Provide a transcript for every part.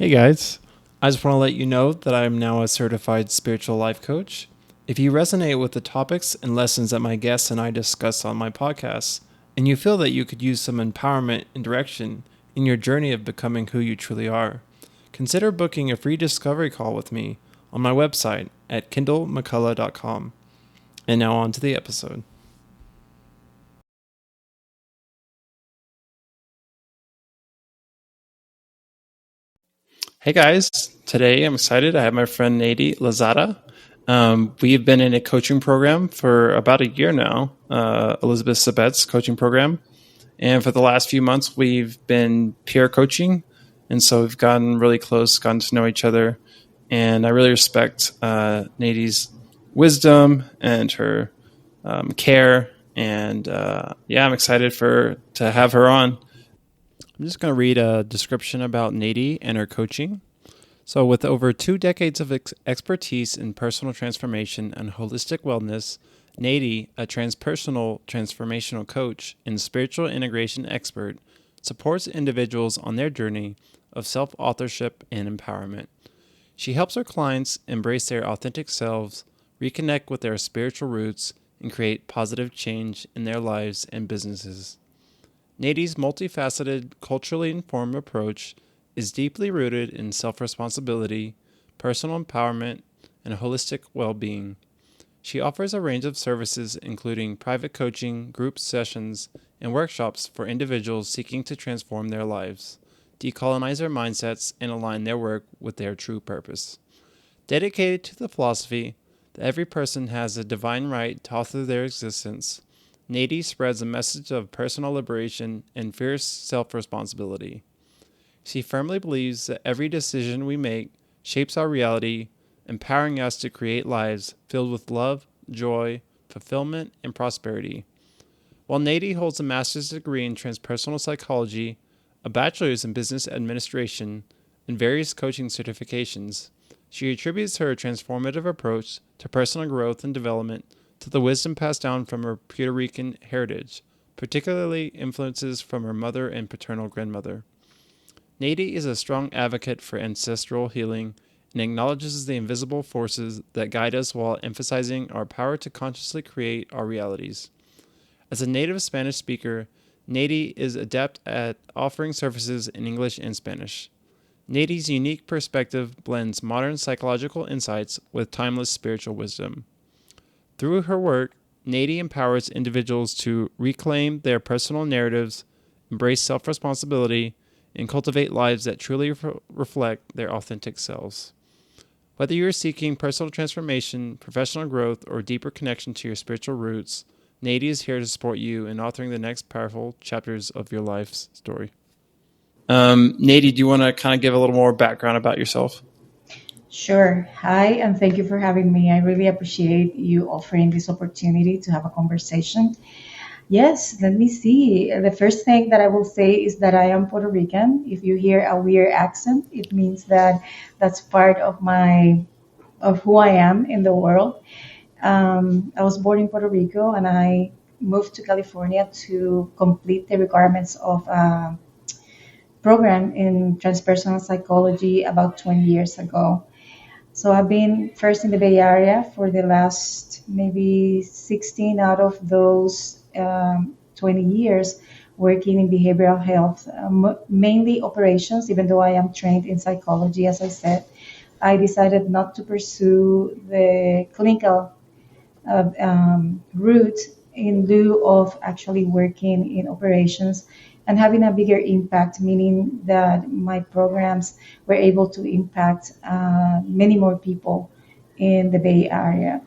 Hey guys, I just want to let you know that I'm now a certified spiritual life coach. If you resonate with the topics and lessons that my guests and I discuss on my podcast, and you feel that you could use some empowerment and direction in your journey of becoming who you truly are, consider booking a free discovery call with me on my website at kindlemccullough.com. And now on to the episode. Hey guys, today I'm excited. I have my friend Neidy Lozada. We've been in a coaching program for about a year now, Elizabeth Sabet's coaching program. And for the last few months, we've been peer coaching. And so we've gotten really close, gotten to know each other. And I really respect Neidy's wisdom and her care. And I'm excited to have her on. I'm just going to read a description about Neidy and her coaching. So, with over 2 decades of expertise in personal transformation and holistic wellness, Neidy, a transpersonal transformational coach and spiritual integration expert, supports individuals on their journey of self-authorship and empowerment. She helps her clients embrace their authentic selves, reconnect with their spiritual roots, and create positive change in their lives and businesses. Neidy's multifaceted, culturally informed approach is deeply rooted in self-responsibility, personal empowerment, and holistic well-being. She offers a range of services including private coaching, group sessions, and workshops for individuals seeking to transform their lives, decolonize their mindsets, and align their work with their true purpose. Dedicated to the philosophy that every person has a divine right to author their existence, Neidy spreads a message of personal liberation and fierce self-responsibility. She firmly believes that every decision we make shapes our reality, empowering us to create lives filled with love, joy, fulfillment, and prosperity. While Neidy holds a master's degree in transpersonal psychology, a bachelor's in business administration, and various coaching certifications, she attributes her transformative approach to personal growth and development to the wisdom passed down from her Puerto Rican heritage, particularly influences from her mother and paternal grandmother. Neidy is a strong advocate for ancestral healing and acknowledges the invisible forces that guide us while emphasizing our power to consciously create our realities. As a native Spanish speaker, Neidy is adept at offering services in English and Spanish. Neidy's unique perspective blends modern psychological insights with timeless spiritual wisdom. Through her work, Neidy empowers individuals to reclaim their personal narratives, embrace self-responsibility, and cultivate lives that truly reflect their authentic selves. Whether you're seeking personal transformation, professional growth, or deeper connection to your spiritual roots, Neidy is here to support you in authoring the next powerful chapters of your life's story. Neidy, do you want to kind of give a little more background about yourself? Sure. Hi, and thank you for having me. I really appreciate you offering this opportunity to have a conversation. Yes, let me see. The first thing that I will say is that I am Puerto Rican. If you hear a weird accent, it means that that's part of who I am in the world. I was born in Puerto Rico, and I moved to California to complete the requirements of a program in transpersonal psychology about 20 years ago. So I've been first in the Bay Area for the last maybe 16 out of those 20 years working in behavioral health, mainly operations, even though I am trained in psychology, as I said. I decided not to pursue the clinical route in lieu of actually working in operations and having a bigger impact, meaning that my programs were able to impact many more people in the Bay Area.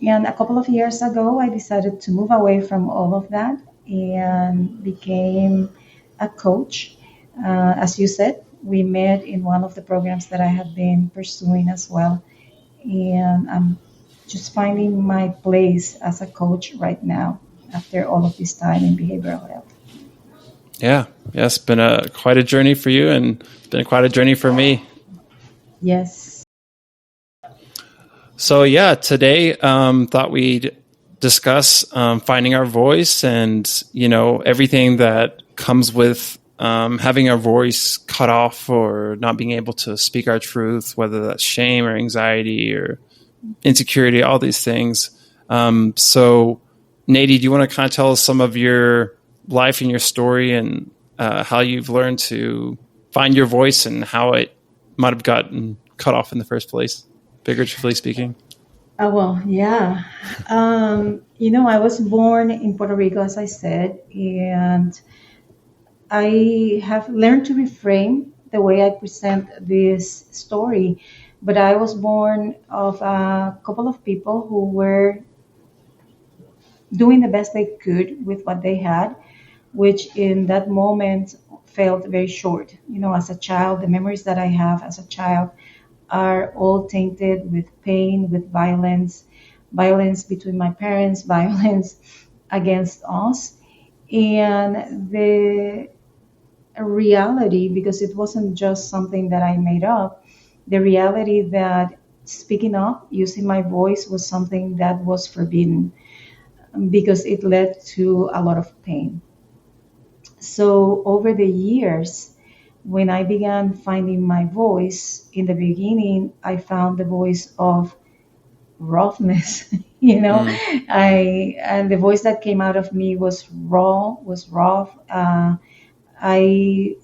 And a couple of years ago, I decided to move away from all of that and became a coach. As you said, we met in one of the programs that I have been pursuing as well. And I'm just finding my place as a coach right now after all of this time in behavioral health. Yeah, it's been quite a journey for you, and it's been quite a journey for me. Yes. So today thought we'd discuss finding our voice and everything that comes with having our voice cut off or not being able to speak our truth, whether that's shame or anxiety or insecurity, all these things. So, Neidy, do you want to kind of tell us some of your life and your story and how you've learned to find your voice and how it might have gotten cut off in the first place, figuratively speaking? Well, yeah. I was born in Puerto Rico, as I said, and I have learned to reframe the way I present this story. But I was born of a couple of people who were doing the best they could with what they had, which in that moment felt very short. As a child, the memories that I have as a child are all tainted with pain, with violence, violence between my parents, violence against us. And the reality, because it wasn't just something that I made up, the reality that speaking up, using my voice was something that was forbidden because it led to a lot of pain. So over the years, when I began finding my voice, in the beginning, I found the voice of roughness. Mm. And the voice that came out of me was raw, was rough. I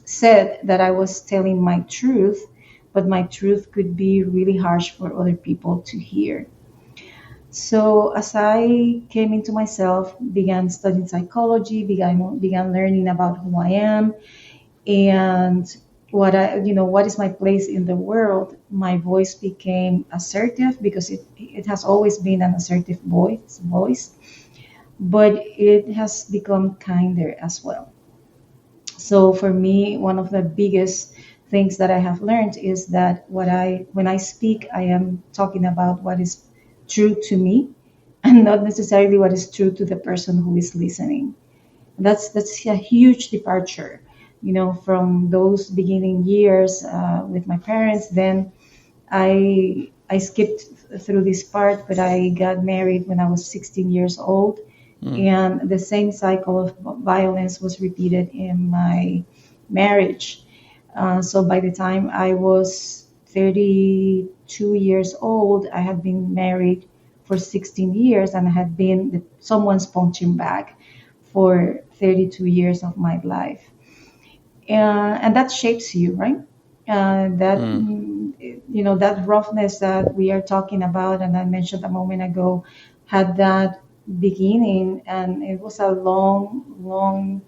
said that I was telling my truth, but my truth could be really harsh for other people to hear. So as I came into myself, began studying psychology, began learning about who I am and what is my place in the world. My voice became assertive because it has always been an assertive voice, but it has become kinder as well. So for me, one of the biggest things that I have learned is that when I speak, I am talking about what is true to me and not necessarily what is true to the person who is listening. That's a huge departure, from those beginning years with my parents. Then I skipped through this part, but I got married when I was 16 years old, Mm. and the same cycle of violence was repeated in my marriage. So by the time I was 32 years old, I had been married for 16 years and I had been someone's punching bag for 32 years of my life. And that shapes you, right? That Mm. that roughness that we are talking about, and I mentioned a moment ago, had that beginning, and it was a long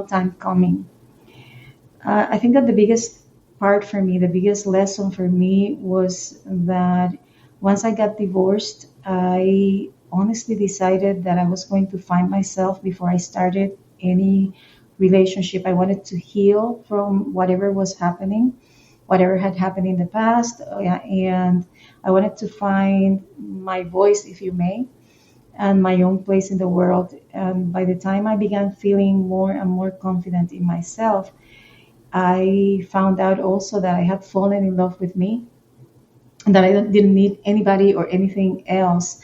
time coming. I think that the biggest part for me, the biggest lesson for me was that once I got divorced, I honestly decided that I was going to find myself before I started any relationship. I wanted to heal from whatever was happening, whatever had happened in the past, and I wanted to find my voice, if you may, and my own place in the world. And by the time I began feeling more and more confident in myself, I found out also that I had fallen in love with me and that I didn't need anybody or anything else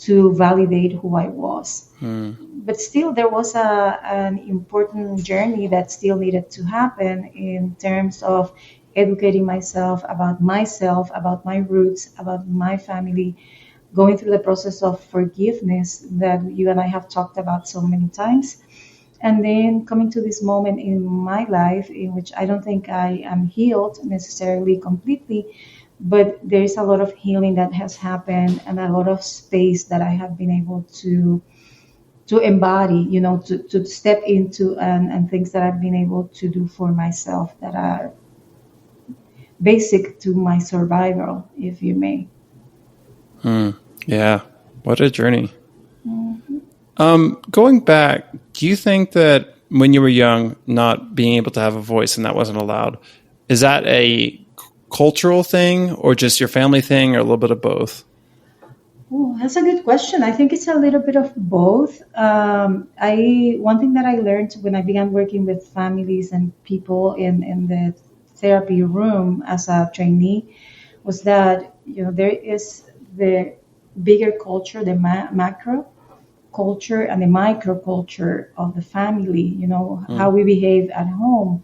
to validate who I was. Mm. But still, there was an important journey that still needed to happen in terms of educating myself, about my roots, about my family, going through the process of forgiveness that you and I have talked about so many times, and then coming to this moment in my life in which I don't think I am healed necessarily completely, but there is a lot of healing that has happened and a lot of space that I have been able to embody, to step into, and things that I've been able to do for myself that are basic to my survival, if you may. Mm. Yeah. What a journey. Mhm. Going back, do you think that when you were young, not being able to have a voice and that wasn't allowed, is that a cultural thing or just your family thing or a little bit of both? Oh, that's a good question. I think it's a little bit of both. I One thing that I learned when I began working with families and people in the therapy room as a trainee was that there is the bigger culture, the macro, culture and the microculture of the family, how Mm. we behave at home.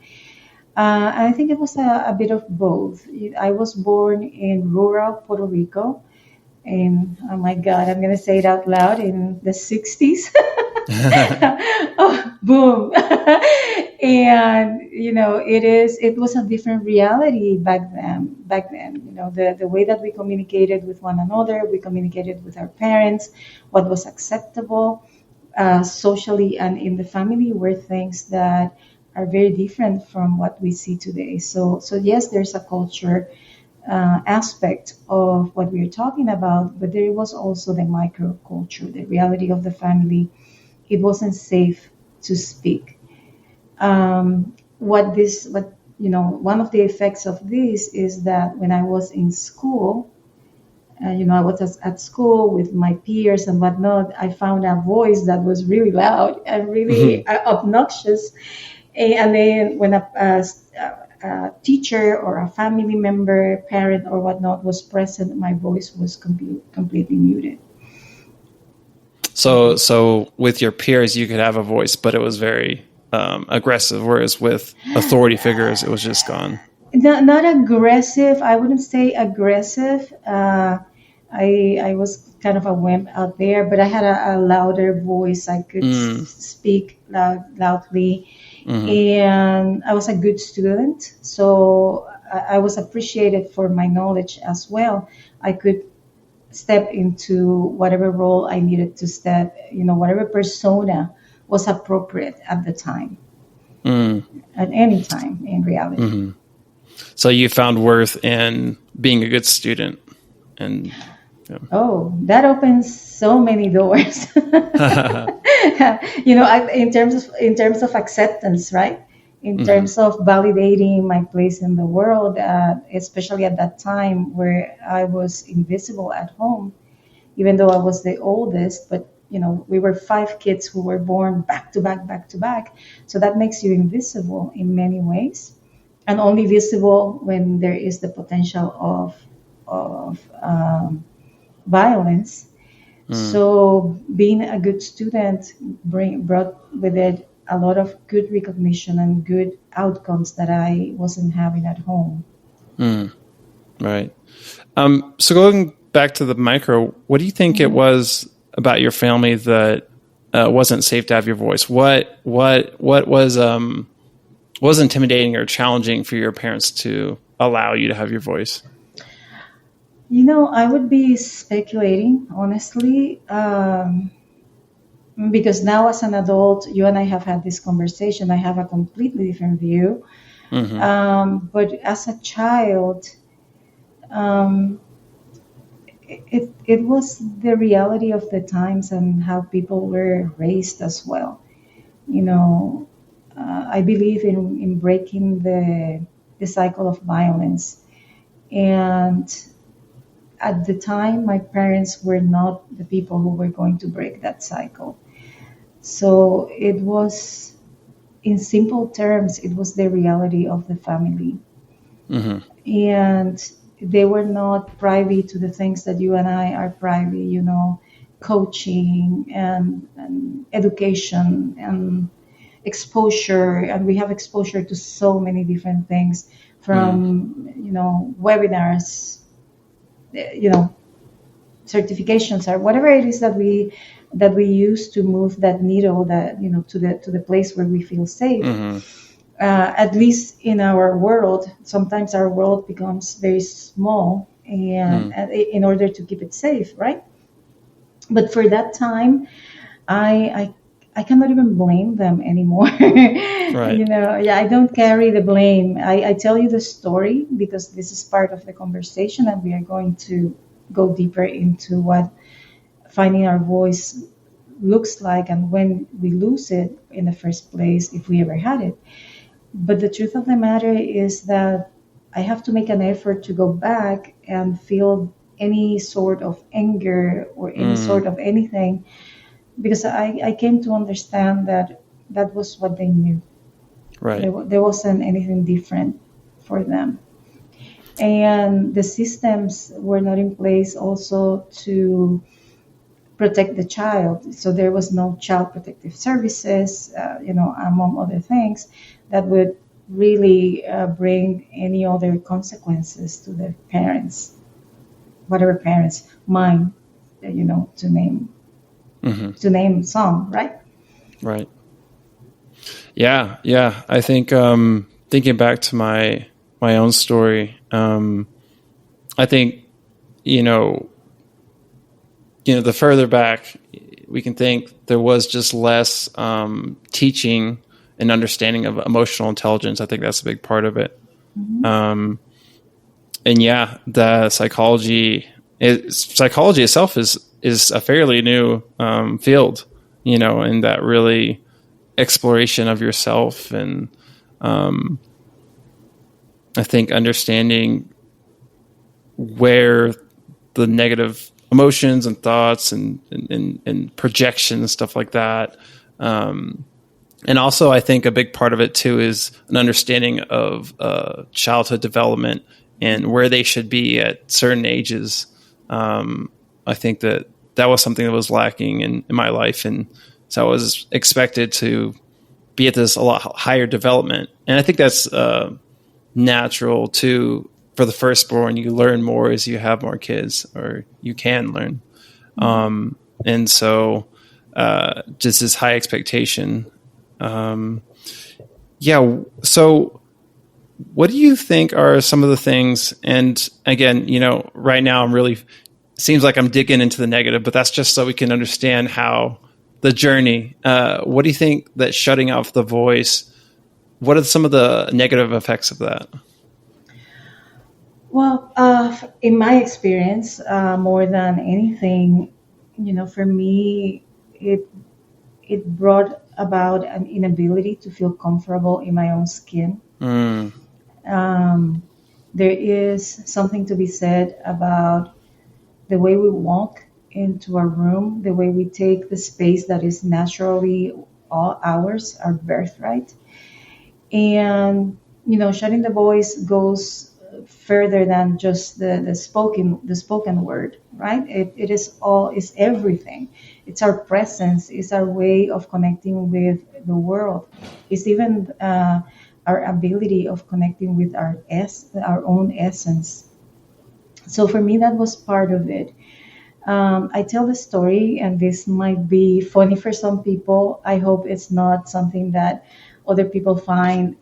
I think it was a bit of both. I was born in rural Puerto Rico, and oh my God, I'm going to say it out loud, in the 60s. Oh, boom. And it was a different reality back then. The way that we communicated with one another, we communicated with our parents, what was acceptable socially and in the family, were things that are very different from what we see today. So yes, there's a culture aspect of what we're talking about, but there was also the microculture, the reality of the family. It wasn't safe to speak. One of the effects of this is that when I was in school, I was at school with my peers and whatnot. I found a voice that was really loud and really obnoxious. And then when a teacher or a family member, parent, or whatnot was present, my voice was completely muted. So with your peers, you could have a voice, but it was very aggressive. Whereas with authority figures, it was just gone. Not aggressive. I wouldn't say aggressive. I was kind of a wimp out there, but I had a louder voice. I could Mm. speak loudly, Hmm. and I was a good student, so I was appreciated for my knowledge as well. I could step into whatever role I needed to step, whatever persona was appropriate at the time, Mm. at any time in reality. Hmm. So you found worth in being a good student, and Oh, that opens so many doors. yeah. In terms of acceptance, right? In Hmm. terms of validating my place in the world, especially at that time where I was invisible at home, even though I was the oldest. But we were five kids who were born back to back, back to back. So that makes you invisible in many ways, and only visible when there is the potential of violence. Mm. So being a good student brought with it a lot of good recognition and good outcomes that I wasn't having at home. Mm. Right. So going back to the micro, what do you think it Mhm. was about your family that wasn't safe to have your voice? What was intimidating or challenging for your parents to allow you to have your voice? I would be speculating, honestly, because now as an adult, you and I have had this conversation. I have a completely different view. Hmm. But as a child, um, it was the reality of the times and how people were raised as well. You know, I believe in breaking the cycle of violence. And at the time, my parents were not the people who were going to break that cycle. So it was, in simple terms, it was the reality of the family. Hmm. And they were not privy to the things that you and I are privy, coaching and education and exposure. And we have exposure to so many different things, Mm. from webinars, you know certifications, or whatever it is that we use to move that needle, that to the place where we feel safe. Hmm. At least in our world, sometimes our world becomes very small, and Mm. in order to keep it safe, right? But for that time, I cannot even blame them anymore. Right. Yeah, I don't carry the blame. I tell you the story because this is part of the conversation, and we are going to go deeper into what finding our voice looks like, and when we lose it in the first place, if we ever had it. But the truth of the matter is that I have to make an effort to go back and feel any sort of anger or any Mm. sort of anything, because I came to understand that that was what they knew. Right. There wasn't anything different for them. And the systems were not in place also to protect the child. So there was no child protective services, among other things that would really bring any other consequences to the parents, whatever parents mind, to name Hmm. some, right? Right. Yeah. Yeah. I think thinking back to my own story, I think you know the further back we can think, there was just less teaching and understanding of emotional intelligence. I think that's a big part of it. Hmm. Um, and yeah, the psychology itself is a fairly new field, in that really exploration of yourself, and um, I think understanding where the negative emotions and thoughts and projections and stuff like that. Um, and also, I think a big part of it too is an understanding of childhood development and where they should be at certain ages. I think that was something that was lacking in my life, and so I was expected to be at this a lot higher development. And I think that's natural too. For the firstborn, you learn more as you have more kids, or you can learn. And so, just this high expectation. Um, yeah. So, what do you think are some of the things? And again, right now I'm really seems like I'm digging into the negative, but that's just so we can understand how the journey. What do you think that shutting off the voice? What are some of the negative effects of that? Well, in my experience, more than anything, for me, it it brought about an inability to feel comfortable in my own skin. Mm, Um, there is something to be said about the way we walk into our room, the way we take the space that is naturally all ours, our birthright. And shutting the voice goes further than just the spoken word, right? It is everything. It's our presence, it's our way of connecting with the world. It's even our ability of connecting with our own essence. So for me, that was part of it. I tell the story, and this might be funny for some people. I hope it's not something that other people find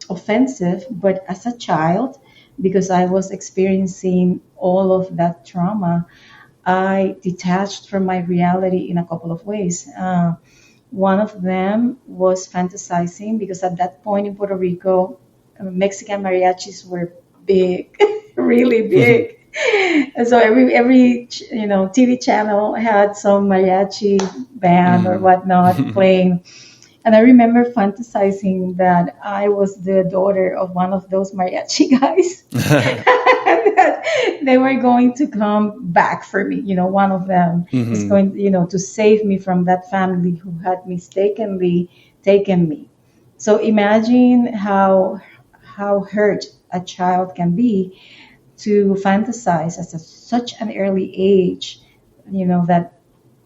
offensive. But as a child, because I was experiencing all of that trauma, I detached from my reality in a couple of ways. One of them was fantasizing because at that point in Puerto Rico, Mexican mariachis were big, really big. And so every TV channel had some mariachi band or mm. whatnot playing. And I remember fantasizing that I was the daughter of one of those mariachi guys. That they were going to come back for me. One of them is Hmm. going, to save me from that family who had mistakenly taken me. So imagine how hurt a child can be to fantasize at such an early age, that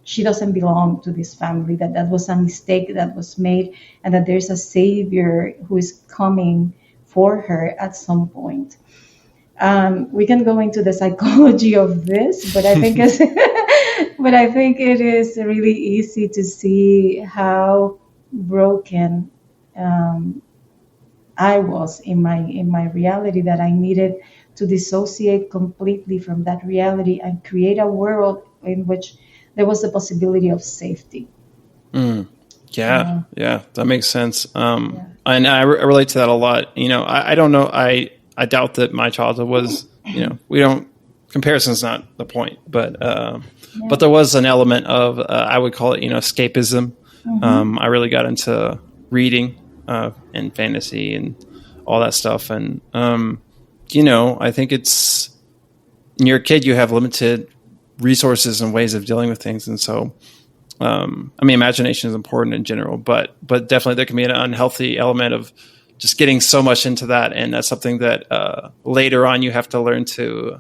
she doesn't belong to this family, that was a mistake that was made, and that there's a savior who is coming for her at some point. We can go into the psychology of this, but I think but I think it is really easy to see how broken um, I was in my reality, that I needed to dissociate completely from that reality and create a world in which there was the possibility of safety. Mm. Yeah, Uh, yeah, that makes sense. yeah. And I relate to that a lot. I don't know. I doubt that my childhood was. We don't. Comparison's not the point, but Yeah. there was an element of I would call it escapism. Hmm. I really got into reading and fantasy and all that stuff, and I think it's when you're a kid, you have limited resources and ways of dealing with things, and so I mean, imagination is important in general, but definitely there can be an unhealthy element of just getting so much into that, and that's something that later on you have to learn to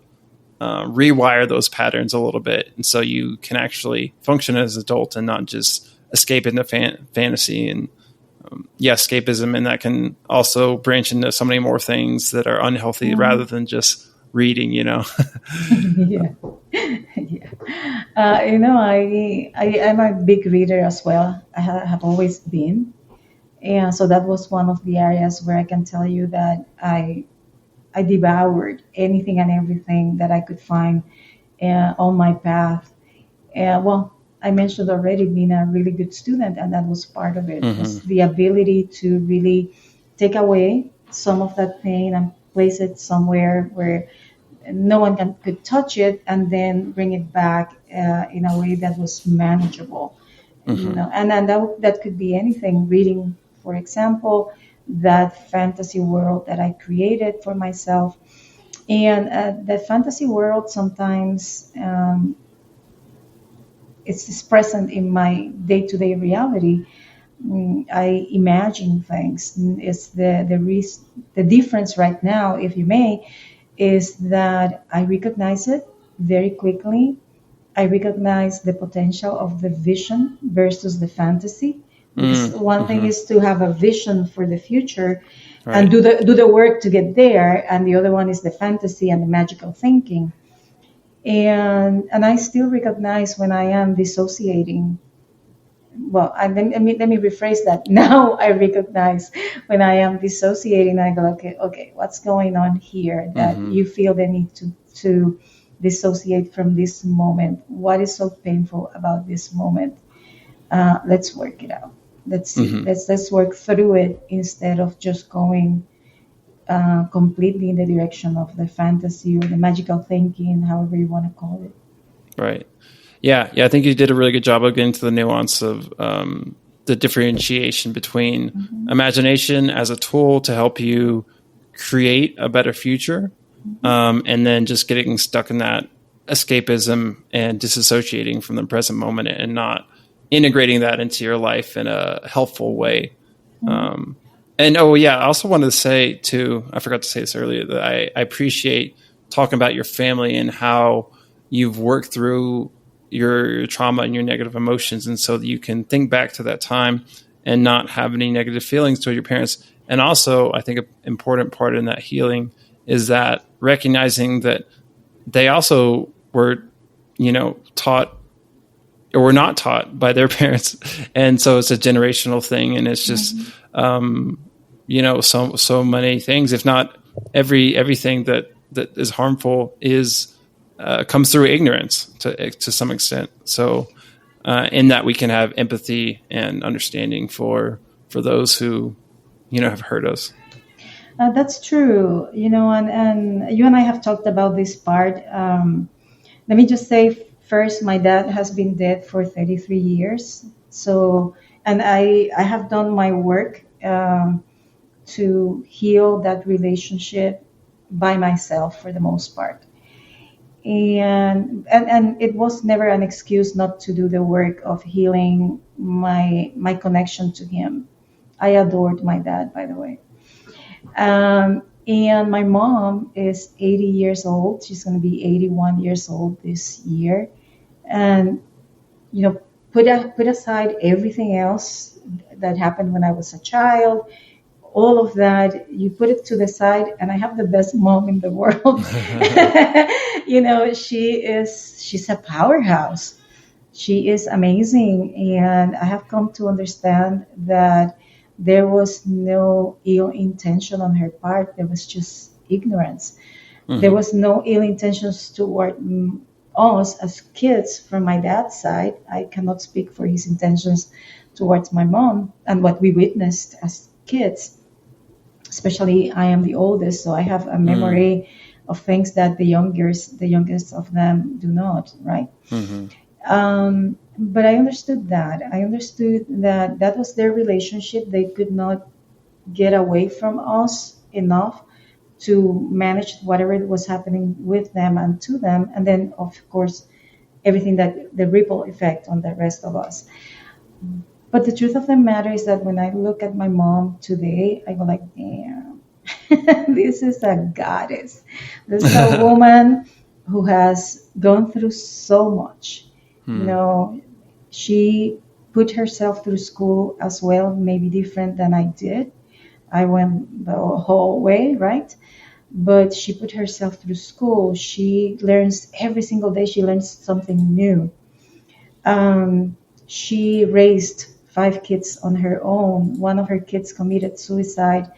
rewire those patterns a little bit, and so you can actually function as an adult and not just escape into fantasy and escapism, and that can also branch into so many more things that are unhealthy rather than just reading. Yeah. Yeah. I'm a big reader as well. I have always been. And so that was one of the areas where I can tell you that I devoured anything and everything that I could find on my path. Well, I mentioned already being a really good student, and that was part of it. Was the ability to really take away some of that pain and place it somewhere where no one could touch it, and then bring it back in a way that was manageable. And then that could be anything. Reading, for example, that fantasy world that I created for myself, and that fantasy world sometimes it's present in my day-to-day reality. I imagine things. It's the difference right now, if you may, is that I recognize it very quickly. I recognize the potential of the vision versus the fantasy. Because one thing is to have a vision for the future and do the work to get there, and the other one is the fantasy and the magical thinking. And I still recognize when I am dissociating. Well, let me rephrase that. Now I recognize when I am dissociating. I go, okay, what's going on here that you feel the need to dissociate from this moment? What is so painful about this moment? Let's work it out. Let's see. Let's work through it instead of just going completely in the direction of the fantasy or the magical thinking, however you want to call it. Right. Yeah. I think you did a really good job of getting to the nuance of the differentiation between imagination as a tool to help you create a better future, and then just getting stuck in that escapism and disassociating from the present moment and not integrating that into your life in a helpful way. And I also wanted to say too, I forgot to say this earlier, that I appreciate talking about your family and how you've worked through your trauma and your negative emotions, and so that you can think back to that time and not have any negative feelings toward your parents. And also, I think an important part in that healing is that recognizing that they also were, taught or were not taught by their parents. And so it's a generational thing, and it's just, so many things, if not everything that is harmful comes through ignorance to some extent. So in that we can have empathy and understanding for those who, have hurt us. That's true. And you and I have talked about this part. Let me just say first, my dad has been dead for 33 years. So, and I have done my work to heal that relationship by myself for the most part. And it was never an excuse not to do the work of healing my connection to him. I adored my dad, by the way. And my mom is 80 years old. She's going to be 81 years old this year. And, put aside everything else that happened when I was a child, all of that, you put it to the side, and I have the best mom in the world. She's a powerhouse. She is amazing. And I have come to understand that there was no ill intention on her part. There was just ignorance. There was no ill intentions toward us as kids from my dad's side. I cannot speak for his intentions towards my mom and what we witnessed as kids. Especially, I am the oldest, so I have a memory of things that the youngest of them do not, right? But I understood that. I understood that was their relationship. They could not get away from us enough to manage whatever was happening with them and to them. And then, of course, everything that the ripple effect on the rest of us. But the truth of the matter is that when I look at my mom today, I go like, damn, this is a goddess. This is a woman who has gone through so much. You Hmm. know, she put herself through school as well, maybe different than I did. I went the whole way, right? But she put herself through school. She learns every single day, she learns something new. She raised five kids on her own. One of her kids committed suicide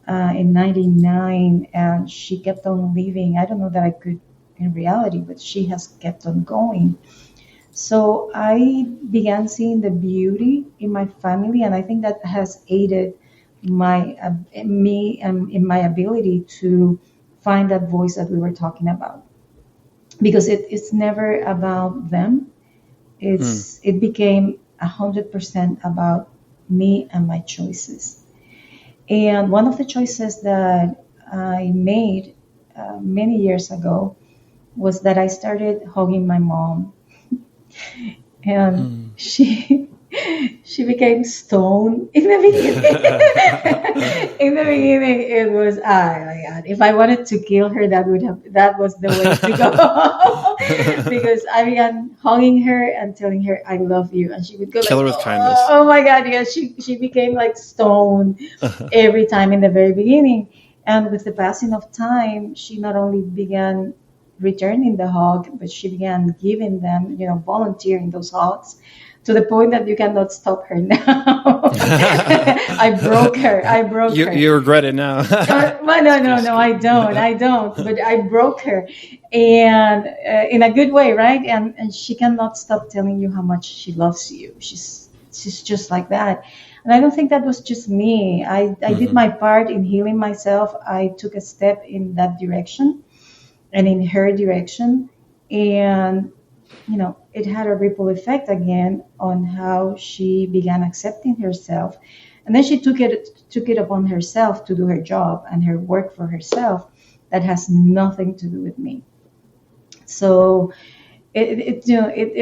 in 99, and she kept on living. I don't know that I could in reality, but she has kept on going. So I began seeing the beauty in my family, and I think that has aided my me in my ability to find that voice that we were talking about. Because it's never about them. Hmm. It became 100% about me and my choices. And one of the choices that I made many years ago was that I started hugging my mom, and Hmm. she became stone in the beginning. In the beginning, it was, oh my god, if I wanted to kill her, that was the way to go. Because I began hugging her and telling her I love you, and she would go Kill like, her with oh, kindness. oh my god, yeah. She became like stone every time in the very beginning. And with the passing of time, she not only began returning the hug, but she began giving them, volunteering those hugs, to the point that you cannot stop her now. I broke her. I broke you her. you regret it now. Well, no, no, Just no, kidding. I don't. I don't. But I broke her, and in a good way, right? And she cannot stop telling you how much she loves you. She's just like that. And I don't think that was just me. I did Hmm. my part in healing myself. I took a step in that direction and in her direction, and it had a ripple effect again on how she began accepting herself. And then she took it upon herself to do her job and her work for herself that has nothing to do with me. So it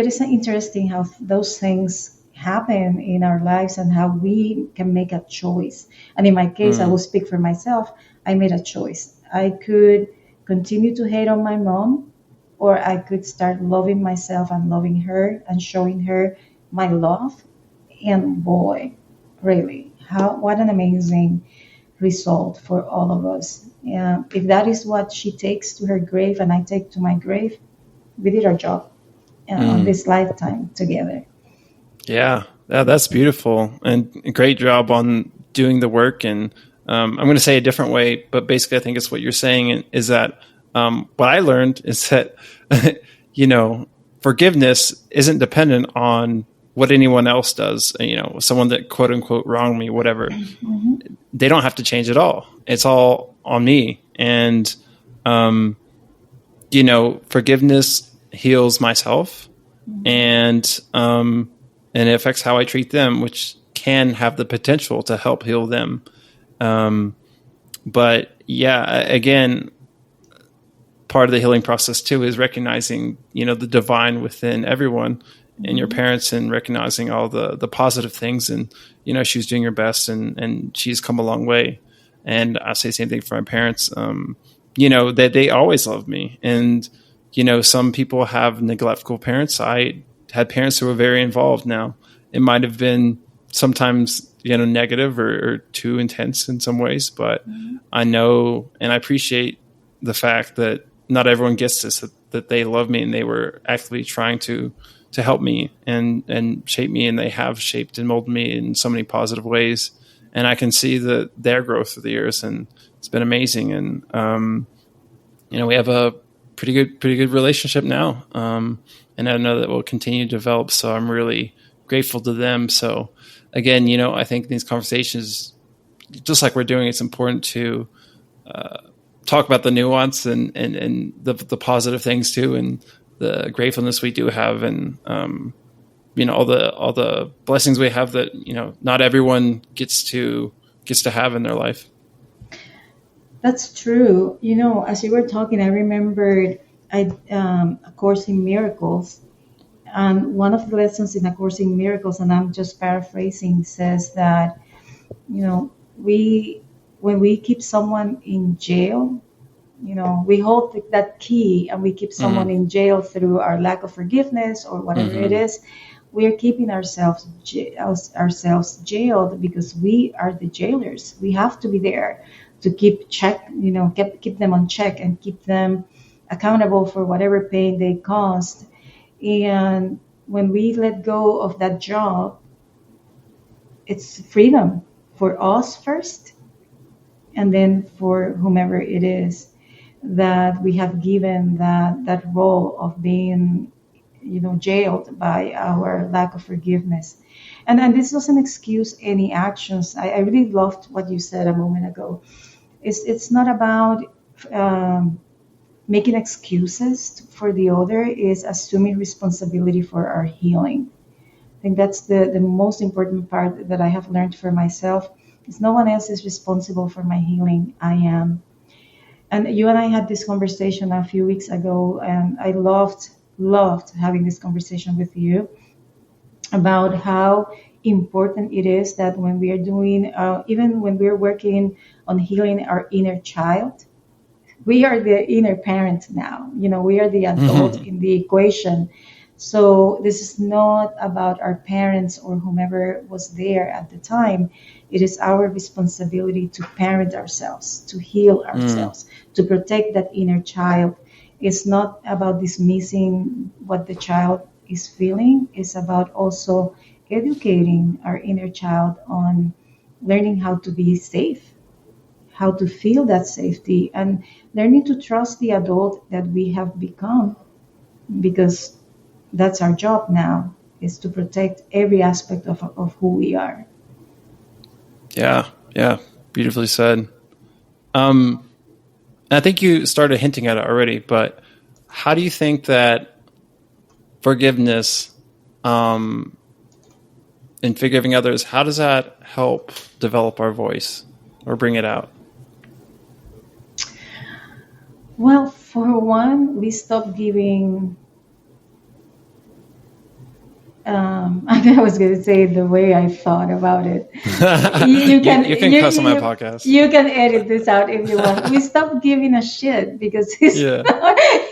is interesting how those things happen in our lives and how we can make a choice. And in my case, I will Hmm. speak for myself. I made a choice. I could continue to hate on my mom, or I could start loving myself and loving her and showing her my love. And boy, really, how what an amazing result for all of us. Yeah, if that is what she takes to her grave and I take to my grave, we did our job on Hmm. this lifetime together. Yeah, yeah, that's beautiful and a great job on doing the work. And I'm going to say a different way, but basically, I think it's what you're saying is that what I learned is that you know forgiveness isn't dependent on what anyone else does. Someone that quote unquote wronged me, whatever, Hmm. they don't have to change at all. It's all on me. And um, forgiveness heals myself, and it affects how I treat them, which can have the potential to help heal them. Um, but yeah, again, part of the healing process too is recognizing the divine within everyone and your Hmm. parents, and recognizing all the positive things. And she was doing her best, and she's come a long way. And I say the same thing for my parents. That they always loved me. And some people have neglectful parents. I had parents who were very involved. Now it might have been sometimes negative, or too intense in some ways, but I know and I appreciate the fact that not everyone gets this, that they love me and they were actively trying to help me and shape me, and they have shaped and molded me in so many positive ways. And I can see their growth through the years, and it's been amazing. And we have a pretty good relationship now, and I know that will continue to develop. So I'm really grateful to them. So again, I think these conversations, just like we're doing, it's important to talk about the nuance, and the positive things too, and the gratefulness we do have. And all the blessings we have that not everyone gets to have in their life. That's true. As you were talking, I remembered A Course in Miracles, and one of the lessons in A Course in Miracles, and I'm just paraphrasing, says that we when we keep someone in jail, We hold that key and we keep someone Mm-hmm. in jail through our lack of forgiveness or whatever it Mm-hmm. is. We are keeping ourselves jailed because we are the jailers. We have to be there to keep them on check and keep them accountable for whatever pain they caused. And when we let go of that job, it's freedom for us first, and then for whomever it is that we have given that role of being jailed by our lack of forgiveness. And this doesn't excuse any actions. I really loved what you said a moment ago. It's not about um, making excuses for the other. Is assuming responsibility for our healing. I think that's the most important part that I have learned for myself. Is no one else is responsible for my healing. I am. And you and I had this conversation a few weeks ago, and I loved having this conversation with you about how important it is that when we are doing, even when we're working on healing our inner child, we are the inner parent now. We are the adult Mm-hmm. in the equation. So this is not about our parents or whomever was there at the time. It is our responsibility to parent ourselves, to heal Mm. ourselves, to protect that inner child. It's not about dismissing what the child is feeling. It's about also educating our inner child on learning how to be safe, how to feel that safety, and learning to trust the adult that we have become, because that's our job now, is to protect every aspect of who we are. Yeah, yeah, beautifully said. Um, and I think you started hinting at it already, but how do you think that forgiveness, um, and forgiving others, how does that help develop our voice or bring it out? Well, for one, we stop giving. I was going to say the way I thought about it. You can You can cuss on my podcast. you can edit this out if you want. We stop giving a shit because Yeah.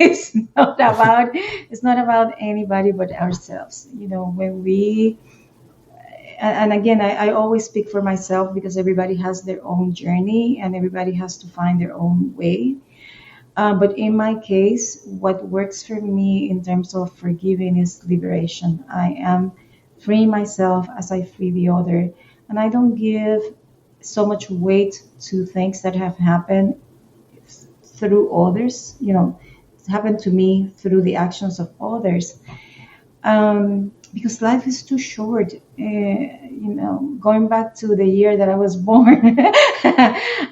it's not about anybody but ourselves. When we and again, I always speak for myself because everybody has their own journey and everybody has to find their own way. But in my case, what works for me in terms of forgiving is liberation. I am freeing myself as I free the other. And I don't give so much weight to things that have happened through others, it's happened to me through the actions of others. Because life is too short. Going back to the year that I was born,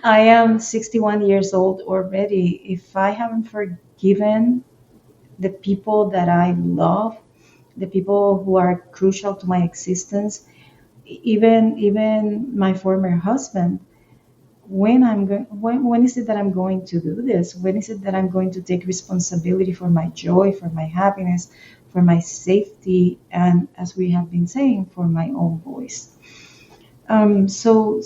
I am 61 years old already. If I haven't forgiven the people that I love, the people who are crucial to my existence, even my former husband, when is it that I'm going to do this? When is it that I'm going to take responsibility for my joy, for my happiness, for my safety, and as we have been saying, for my own voice? So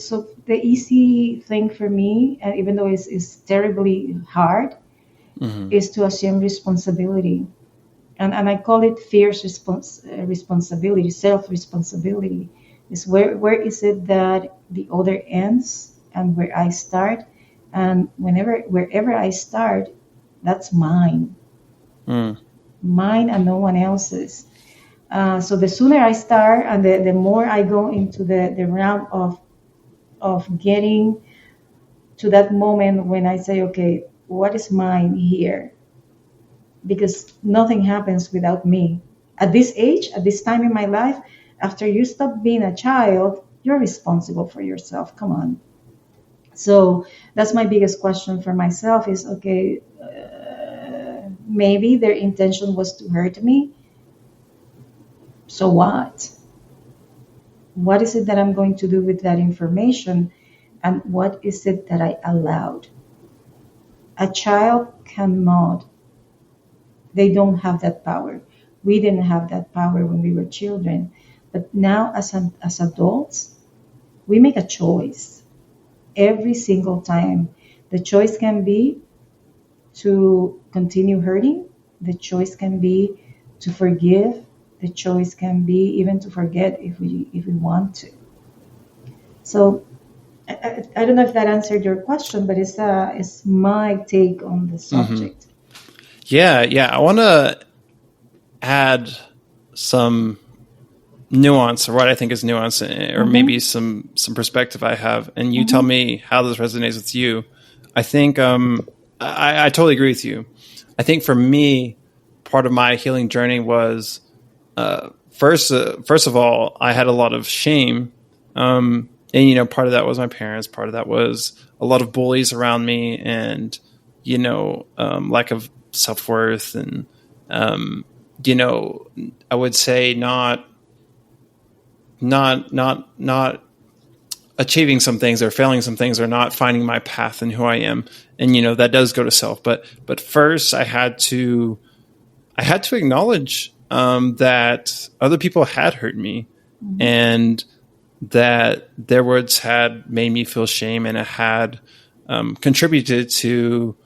the easy thing for me, and even though it's terribly hard, Hmm. is to assume responsibility. And I call it fierce responsibility, self responsibility. Is where is it that the other ends and where I start, and wherever I start, that's Mm. mine and no one else's. So the sooner I start, and the more I go into the realm of getting to that moment when I say, okay, what is mine here? Because nothing happens without me. At this age, at this time in my life, after you stop being a child, you're responsible for yourself. Come on. So that's my biggest question for myself is, okay, maybe their intention was to hurt me. So what? What is it that I'm going to do with that information? And what is it that I allowed? A child cannot, they don't have that power. We didn't have that power when we were children. But now, as adults, we make a choice every single time. The choice can be to continue hurting. The choice can be to forgive. The choice can be even to forget if we want to. So I don't know if that answered your question, but it's my take on the Hmm. subject. Yeah, yeah. I want to add some nuance, or what I think is nuance, or maybe Mm-hmm. some perspective I have, and you tell Mm-hmm. me how this resonates with you. I think I totally agree with you. I think for me, part of my healing journey was first of all, I had a lot of shame, and part of that was my parents, part of that was a lot of bullies around me, and lack of self worth, and um, you know, I would say not achieving some things or failing some things or not finding my path and who I am, and that does go to self. But first, I had to acknowledge that other people had hurt me, Mm-hmm. and that their words had made me feel shame, and it had contributed to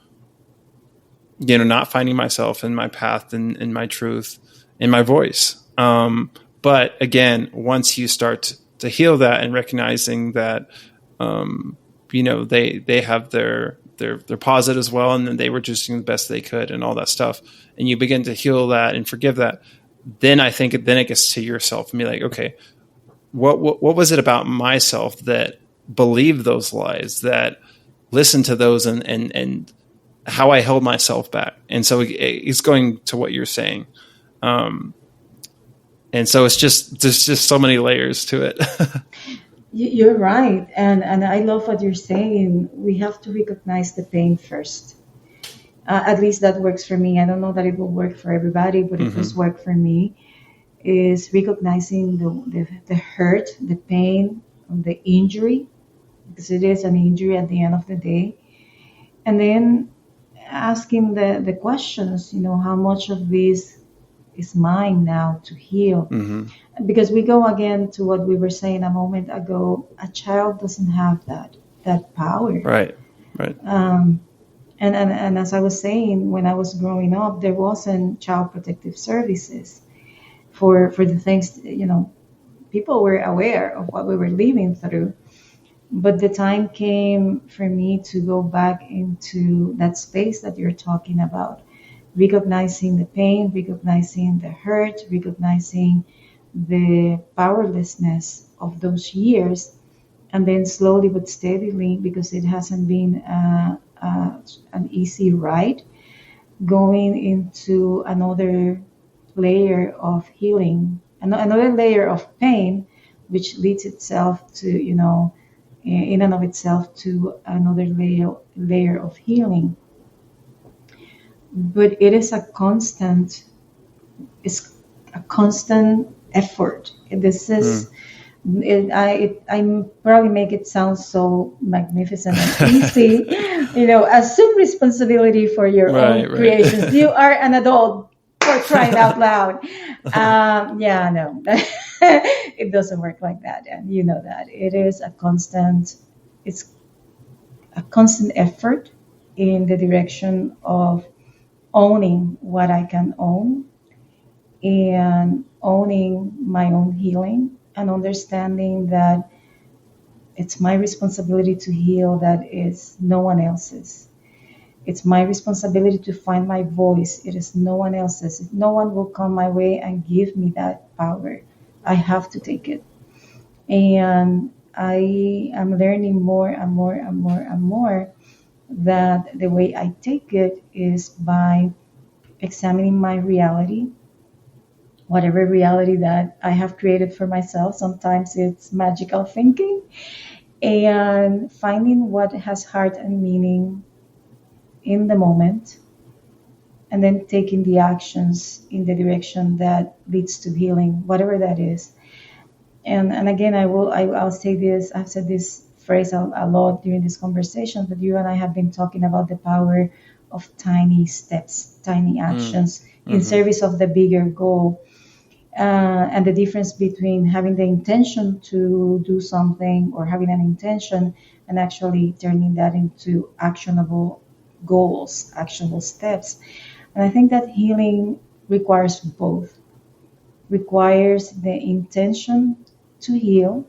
not finding myself and my path and my truth and my voice. But again, once you start to heal that and recognizing that, they have their posit as well, and then they were just doing the best they could and all that stuff, and you begin to heal that and forgive that. Then I think then it gets to yourself and be like, okay, what was it about myself that believed those lies, that listened to those, and how I held myself back. And so it's going to what you're saying. Um, and so there's just so many layers to it. You're right, and I love what you're saying. We have to recognize the pain first. At least that works for me. I don't know that it will work for everybody, but it Hmm. does work for me. Is recognizing the hurt, the pain, the injury, because it is an injury at the end of the day, and then asking the questions. How much of this is mine now to heal? Hmm. Because we go again to what we were saying a moment ago. A child doesn't have that power. Right. Right. Um, and as I was saying, when I was growing up, there wasn't child protective services for the things. People were aware of what we were living through, but the time came for me to go back into that space that you're talking about, recognizing the pain, recognizing the hurt, recognizing the powerlessness of those years, and then slowly but steadily, because it hasn't been an easy ride, going into another layer of healing, another layer of pain, which leads itself to, in and of itself, to another layer of healing. But it's a constant effort. This Mm. is I probably make it sound so magnificent and easy. Assume responsibility for your Right. own Right. creations. You are an adult, for crying out loud. Yeah, no, it doesn't work like that, and you know that it is it's a constant effort in the direction of owning what I can own, and owning my own healing, and understanding that it's my responsibility to heal, that is no one else's. It's my responsibility to find my voice. It is no one else's. No one will come my way and give me that power. I have to take it. And I am learning more and more and more and more that the way I take it is by examining my reality, whatever reality that I have created for myself. Sometimes it's magical thinking, and finding what has heart and meaning in the moment, and then taking the actions in the direction that leads to healing, whatever that is. And again, I'll say this. I've said this phrase a lot during this conversation, but you and I have been talking about the power of tiny steps, tiny Mm. actions in Hmm. service of the bigger goal. And the difference between having the intention to do something, or having an intention, and actually turning that into actionable goals, actionable steps. And I think that healing requires both, requires the intention to heal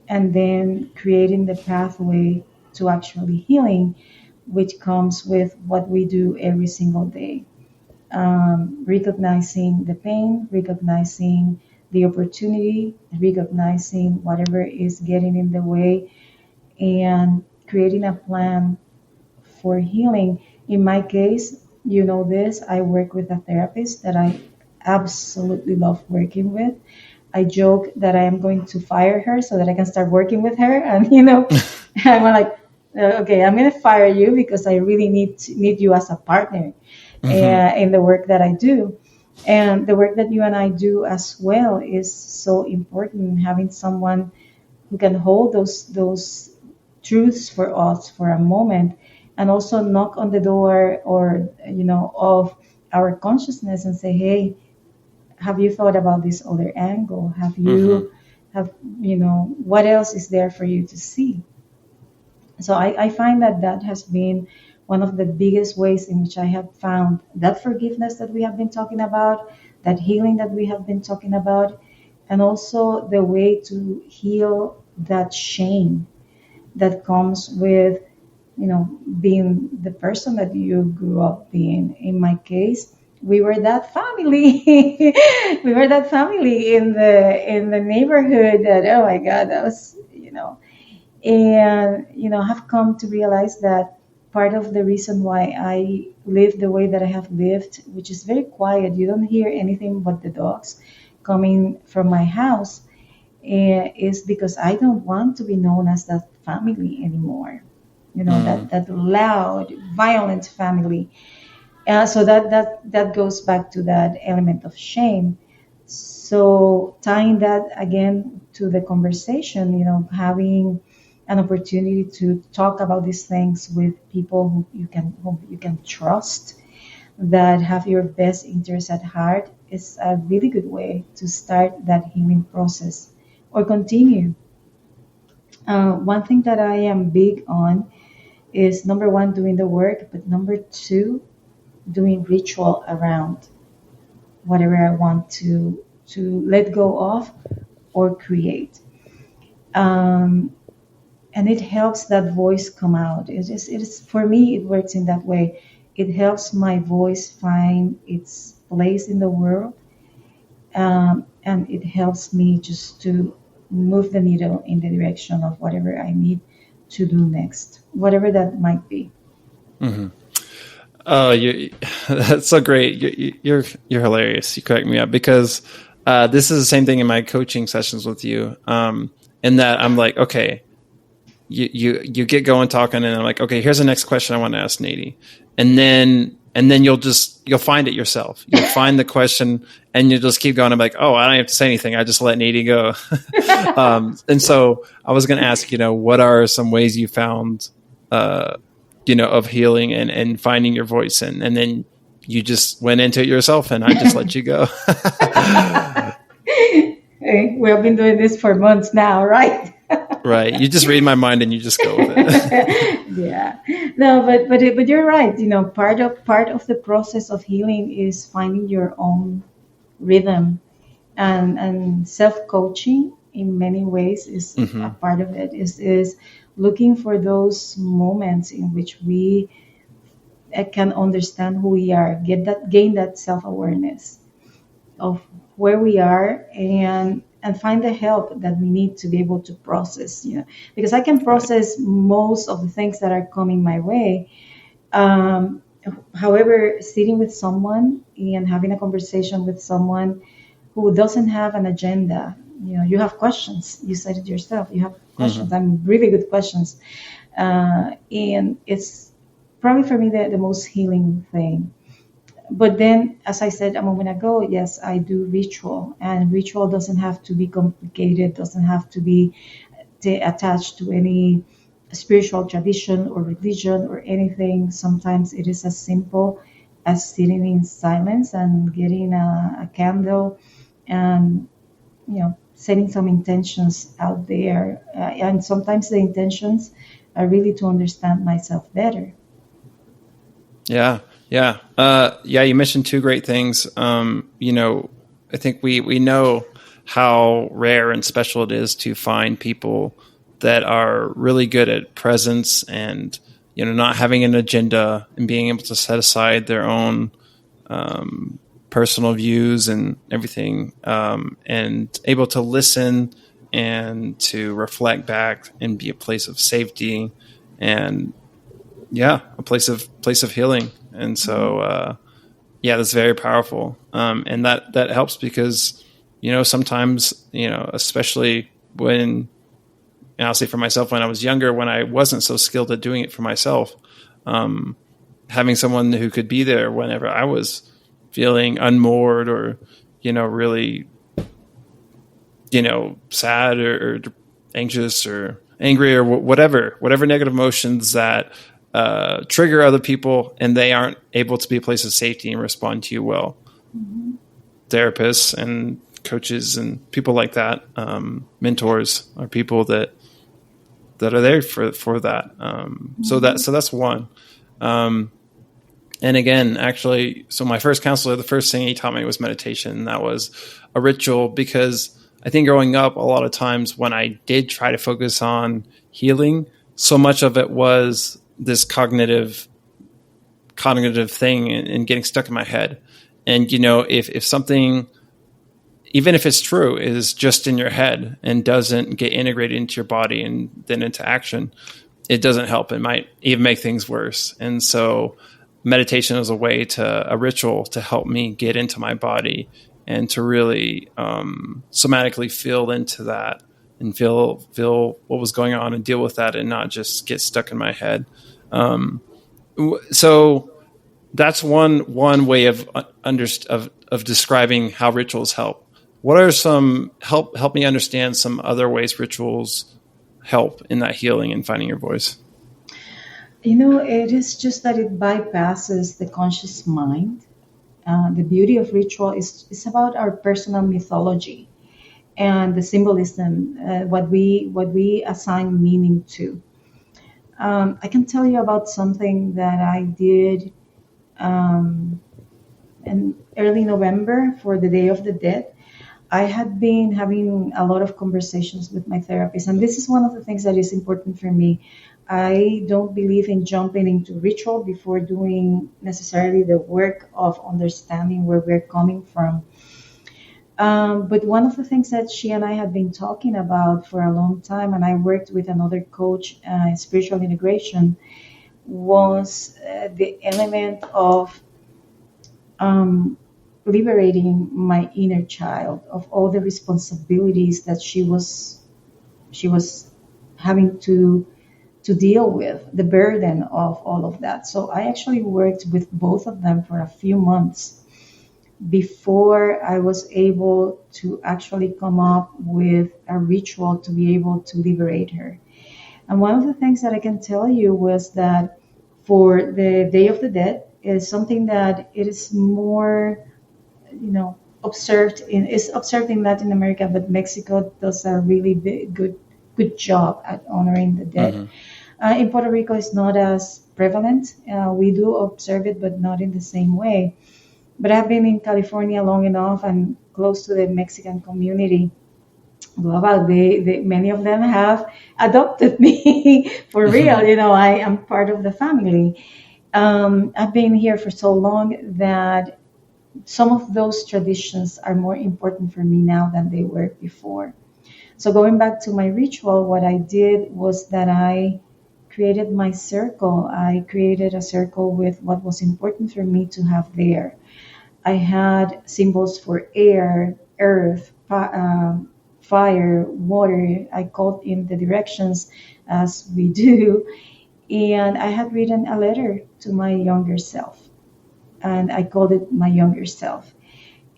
and then creating the pathway to actually healing, which comes with what we do every single day. Recognizing the pain, recognizing the opportunity, recognizing whatever is getting in the way, and creating a plan for healing. In my case, you know this, I work with a therapist that I absolutely love working with. I joke that I am going to fire her so that I can start working with her. And I'm like, okay, I'm going to fire you because I really need you as a partner Hmm. in the work that I do. And the work that you and I do as well is so important. Having someone who can hold those truths for us for a moment, and also knock on the door or of our consciousness and say, hey, have you thought about this other angle? Hmm. Have what else is there for you to see? So I find that that has been one of the biggest ways in which I have found that forgiveness that we have been talking about, that healing that we have been talking about, and also the way to heal that shame that comes with being the person that you grew up being. In my case, we were that family. We were that family in the neighborhood that, oh my God, that was, and have come to realize that part of the reason why I live the way that I have lived, which is very quiet, you don't hear anything but the dogs coming from my house, is because I don't want to be known as that family anymore. Mm. That loud, violent family. So that goes back to that element of shame. So tying that again to the conversation, having an opportunity to talk about these things with people who you can trust, that have your best interests at heart, is a really good way to start that healing process or continue. One thing that I am big on is, number one, doing the work, but number two, doing ritual around whatever I want to let go of or create. Um, and it helps that voice come out. It is for me. It works in that way. It helps my voice find its place in the world, and it helps me just to move the needle in the direction of whatever I need to do next, whatever that might be. Hmm. Oh, that's so great. You're hilarious. You crack me up because this is the same thing in my coaching sessions with you. In that I'm like, okay, you get going talking, and I'm like, okay, here's the next question I want to ask Neidy, and then you'll find it yourself. You'll find the question, and you'll just keep going. I'm like, oh, I don't have to say anything. I just let Neidy go. And so I was going to ask, what are some ways you found, uh, of healing and finding your voice, and then you just went into it yourself, and I just let you go. Hey, we have been doing this for months now, right? Right. You just read my mind and you just go with it. Yeah. No, but you're right. Part of the process of healing is finding your own rhythm, and self coaching in many ways is a Hmm. part of it. Is looking for those moments in which we can understand who we are, gain that self awareness of where we are, and find the help that we need to be able to process, because I can Right. process most of the things that are coming my way. um, However, sitting with someone and having a conversation with someone who doesn't have an agenda, you have questions, you said it yourself, you have questions, Hmm. and really good questions. And it's probably for me the most healing thing. But then, as I said a moment ago, yes, I do ritual, and ritual doesn't have to be complicated, doesn't have to be attached to any spiritual tradition or religion or anything. Sometimes it is as simple as sitting in silence and getting a candle, and setting some intentions out there. And sometimes the intentions are really to understand myself better. Yeah, yeah, yeah. You mentioned two great things. I think we know how rare and special it is to find people that are really good at presence and not having an agenda and being able to set aside their own personal views and everything, and able to listen and to reflect back and be a place of safety and yeah, a place of healing. And so yeah, that's very powerful. And that helps because sometimes especially when, and I'll say for myself, when I was younger, when I wasn't so skilled at doing it for myself, um, having someone who could be there whenever I was feeling unmoored or really sad or anxious or angry or whatever negative emotions that trigger other people and they aren't able to be a place of safety and respond to you well. Mhm. Therapists and coaches and people like that, mentors, are people that are there for that. So that's one. Um, and again, actually, so my first counselor, the first thing he taught me was meditation. And that was a ritual because I think growing up, a lot of times when I did try to focus on healing, so much of it was this cognitive thing and getting stuck in my head. And if something, even if it's true, is just in your head and doesn't get integrated into your body and then into action, it doesn't help. It might even make things worse. And so meditation is a ritual to help me get into my body and to really somatically feel into that and feel what was going on and deal with that and not just get stuck in my head. Um, so that's one way of describing how rituals help. What are some help me understand some other ways rituals help in that healing and finding your voice? It is just that it bypasses the conscious mind. The beauty of ritual is about our personal mythology and the symbolism, what we assign meaning to. I can tell you about something that I did um, in early November for the Day of the Dead. I had been having a lot of conversations with my therapist, and this is one of the things that is important for me. I don't believe in jumping into ritual before doing necessarily the work of understanding where we're coming from. But one of the things that she and I had been talking about for a long time, and I worked with another coach in spiritual integration, was the element of um, liberating my inner child of all the responsibilities that she was having to deal with, the burden of all of that. So I actually worked with both of them for a few months before I was able to actually come up with a ritual to be able to liberate her. And one of the things that I can tell you was that for the Day of the Dead is something that it is more, observed in Latin America, but Mexico does a really good job at honoring the dead. Mm-hmm. In Puerto Rico, it's not as prevalent. We do observe it, but not in the same way. But I've been in California long enough and close to the Mexican community. Global, many of them have adopted me for real. I am part of the family. I've been here for so long that some of those traditions are more important for me now than they were before. So going back to my ritual, what I did was that I created my circle. I created a circle with what was important for me to have there. I had symbols for air, earth, fire, water. I called in the directions as we do. And I had written a letter to my younger self. And I called it my younger self.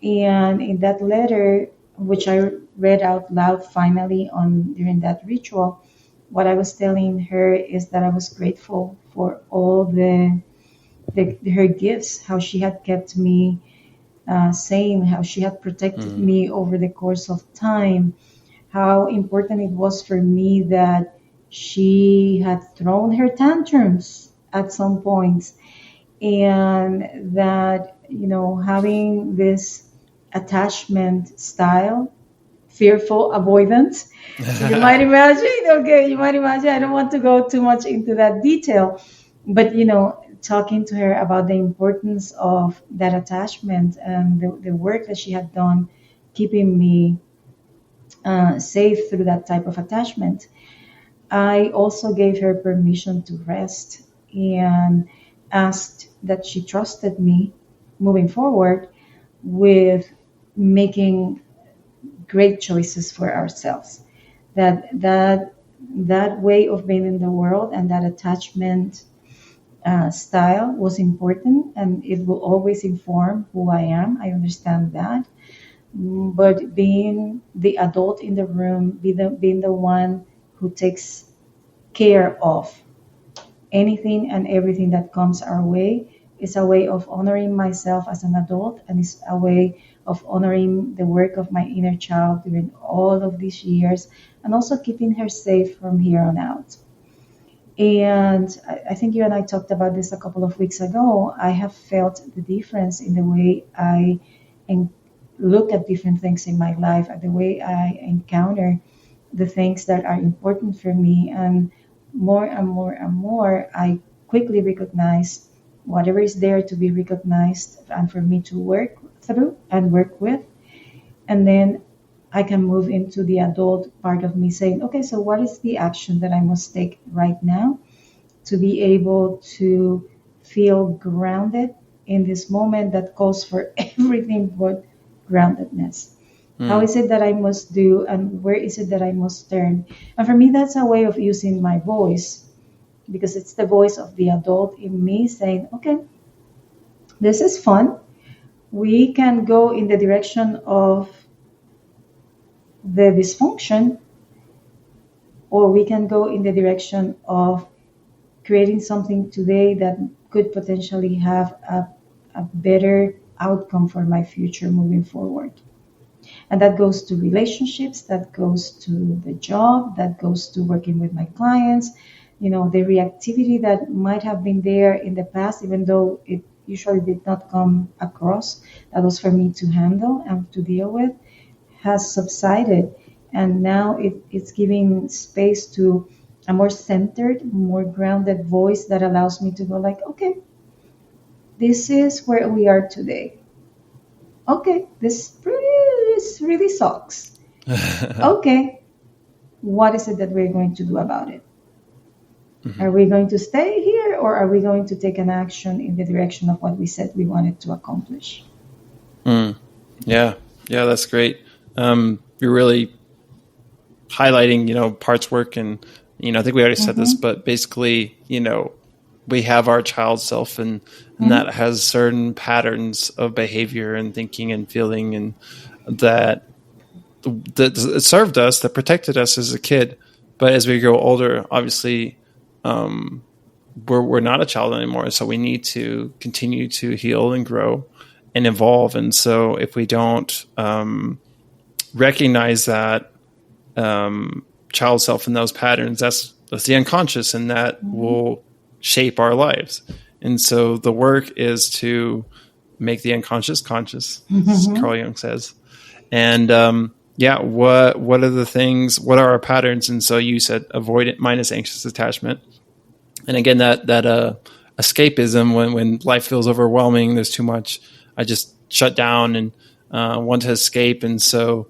And in that letter, which I read out loud finally on during that ritual, what I was telling her is that I was grateful for all her gifts, how she had kept me sane, how she had protected Mm-hmm. me over the course of time, how important it was for me that she had thrown her tantrums at some points and that, having this attachment style, fearful avoidance. You might imagine, okay, you might imagine, I don't want to go too much into that detail, but talking to her about the importance of that attachment and the work that she had done keeping me safe through that type of attachment. I also gave her permission to rest and asked that she trusted me moving forward with making great choices for ourselves. That way of being in the world and that attachment style was important, and it will always inform who I am. I understand that. But being the adult in the room, being the one who takes care of anything and everything that comes our way is a way of honoring myself as an adult, and is a way of honoring the work of my inner child during all of these years, and also keeping her safe from here on out. And I think you and I talked about this a couple of weeks ago. I have felt the difference in the way I en- look at different things in my life, at the way I encounter the things that are important for me. And more and more and more, I quickly recognize whatever is there to be recognized and for me to work through and work with. And then I can move into the adult part of me saying, okay, so what is the action that I must take right now to be able to feel grounded in this moment that calls for everything but groundedness? How Mm, is it that I must do, and where is it that I must turn? And for me, that's a way of using my voice, because it's the voice of the adult in me saying, okay, this is fun. We can go in the direction of the dysfunction, or we can go in the direction of creating something today that could potentially have a better outcome for my future moving forward. And that goes to relationships, that goes to the job, that goes to working with my clients. The reactivity that might have been there in the past, even though it usually did not come across, that was for me to handle and to deal with, has subsided. And now it's giving space to a more centered, more grounded voice that allows me to go like, okay, this is where we are today. Okay, this really sucks. Okay, what is it that we're going to do about it? Are mhm. we going to stay here, or are we going to take an action in the direction of what we said we wanted to accomplish? Mm. Yeah, yeah, that's great. You're really highlighting, parts work, and I think we already said this, Mm-hmm. but basically, we have our child self, and Mm-hmm. that has certain patterns of behavior and thinking and feeling, and that that served us, that protected us as a kid. But as we grow older, obviously, um, we're not a child anymore, so we need to continue to heal and grow and evolve. And so, if we don't recognize that um, child self and those patterns, that's the unconscious, and that Mm-hmm. will shape our lives. And so, the work is to make the unconscious conscious, as Mm-hmm. Carl Jung says. And yeah, what are the things? What are our patterns? And so you said avoidant minus anxious attachment. And again, that escapism, when life feels overwhelming, there's too much, I just shut down and want to escape. And so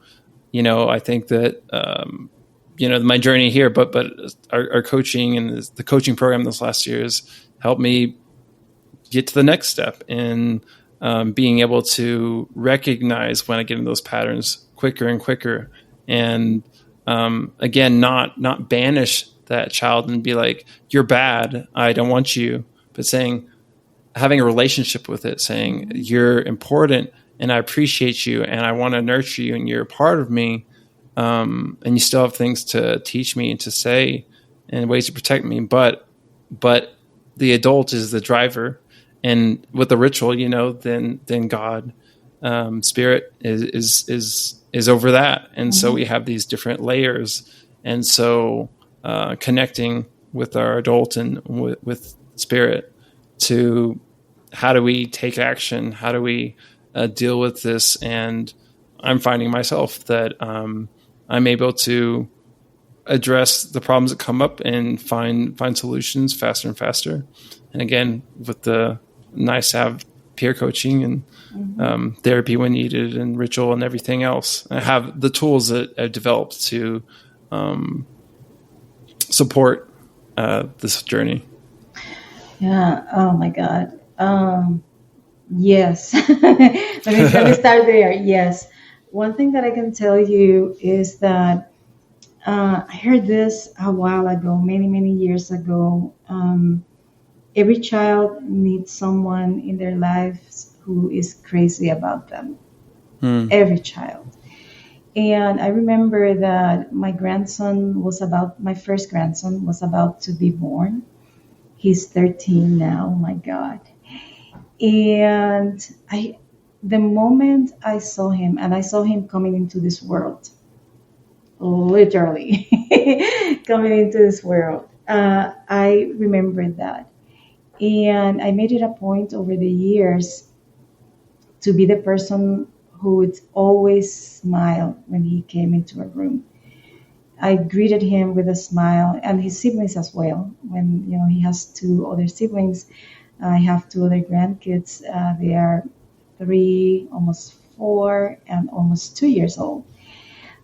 I think that my journey here, but our coaching and the coaching program this last year has helped me get to the next step in being able to recognize when I get in those patterns quicker and quicker, and again, not banish that child and be like, "You're bad. I don't want you," but saying, having a relationship with it, saying, "You're important, and I appreciate you, and I want to nurture you, and you're a part of me, and you still have things to teach me and to say, and ways to protect me, but the adult is the driver, and with the ritual, then God, spirit is over that, and so we Mm-hmm. have these different layers, and so connecting with our adult and with spirit to how do we take action? How do we deal with this? And I'm finding myself that I'm able to address the problems that come up and find solutions faster and faster. And again, with the nice to have peer coaching and therapy when needed and ritual and everything else. I have the tools that I've developed to support this journey. Yeah. Oh my God. Yes. Let me start there. Yes. One thing that I can tell you is that I heard this a while ago, many, many years ago. Every child needs someone in their lives who is crazy about them. Every child. And I remember that my first grandson was about to be born. He's 13 now. Oh my God. And the moment I saw him, and I saw him coming into this world, literally coming into this world, I remembered that. And I made it a point over the years to be the person who would always smile when he came into a room. I greeted him with a smile, and his siblings as well. When he has two other siblings, I have two other grandkids. They are 3, almost 4, and almost 2 years old.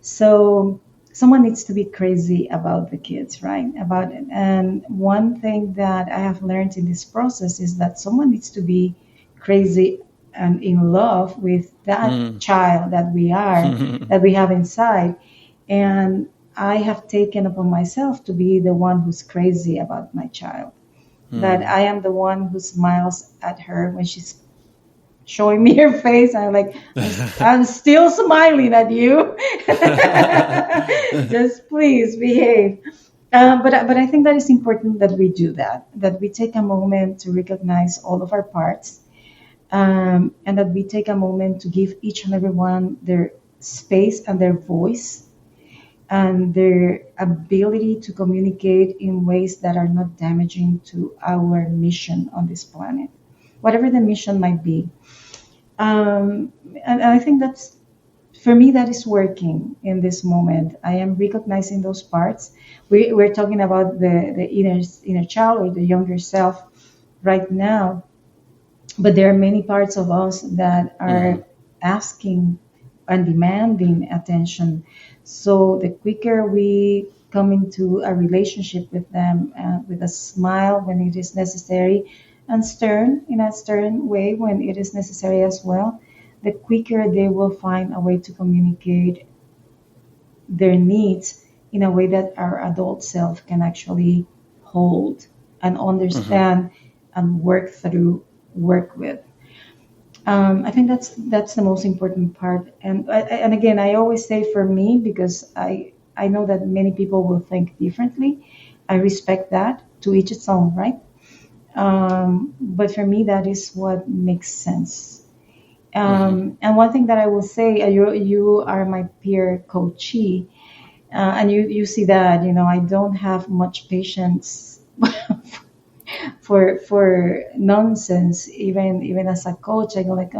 So someone needs to be crazy about the kids, right? About it. And one thing that I have learned in this process is that someone needs to be crazy and in love with that child that we are, that we have inside. And I have taken upon myself to be the one who's crazy about my child. That I am the one who smiles at her when she's showing me her face. I'm like, I'm still smiling at you. Just please behave. But I think that it's important that we do that we take a moment to recognize all of our parts, and that we take a moment to give each and every one their space and their voice and their ability to communicate in ways that are not damaging to our mission on this planet, whatever the mission might be. And I think that's, for me, that is working in this moment. I am recognizing those parts. We're talking about the inner child or the younger self right now, but there are many parts of us that are asking and demanding attention. So the quicker we come into a relationship with them, with a smile when it is necessary, and stern in a stern way when it is necessary as well, the quicker they will find a way to communicate their needs in a way that our adult self can actually hold and understand and work with. I think that's the most important part. And again, I always say for me, because I know that many people will think differently. I respect that, to each its own, right? But for me, that is what makes sense. And one thing that I will say, you are my peer coachee, and you see that I don't have much patience for nonsense. Even as a coach, I go like,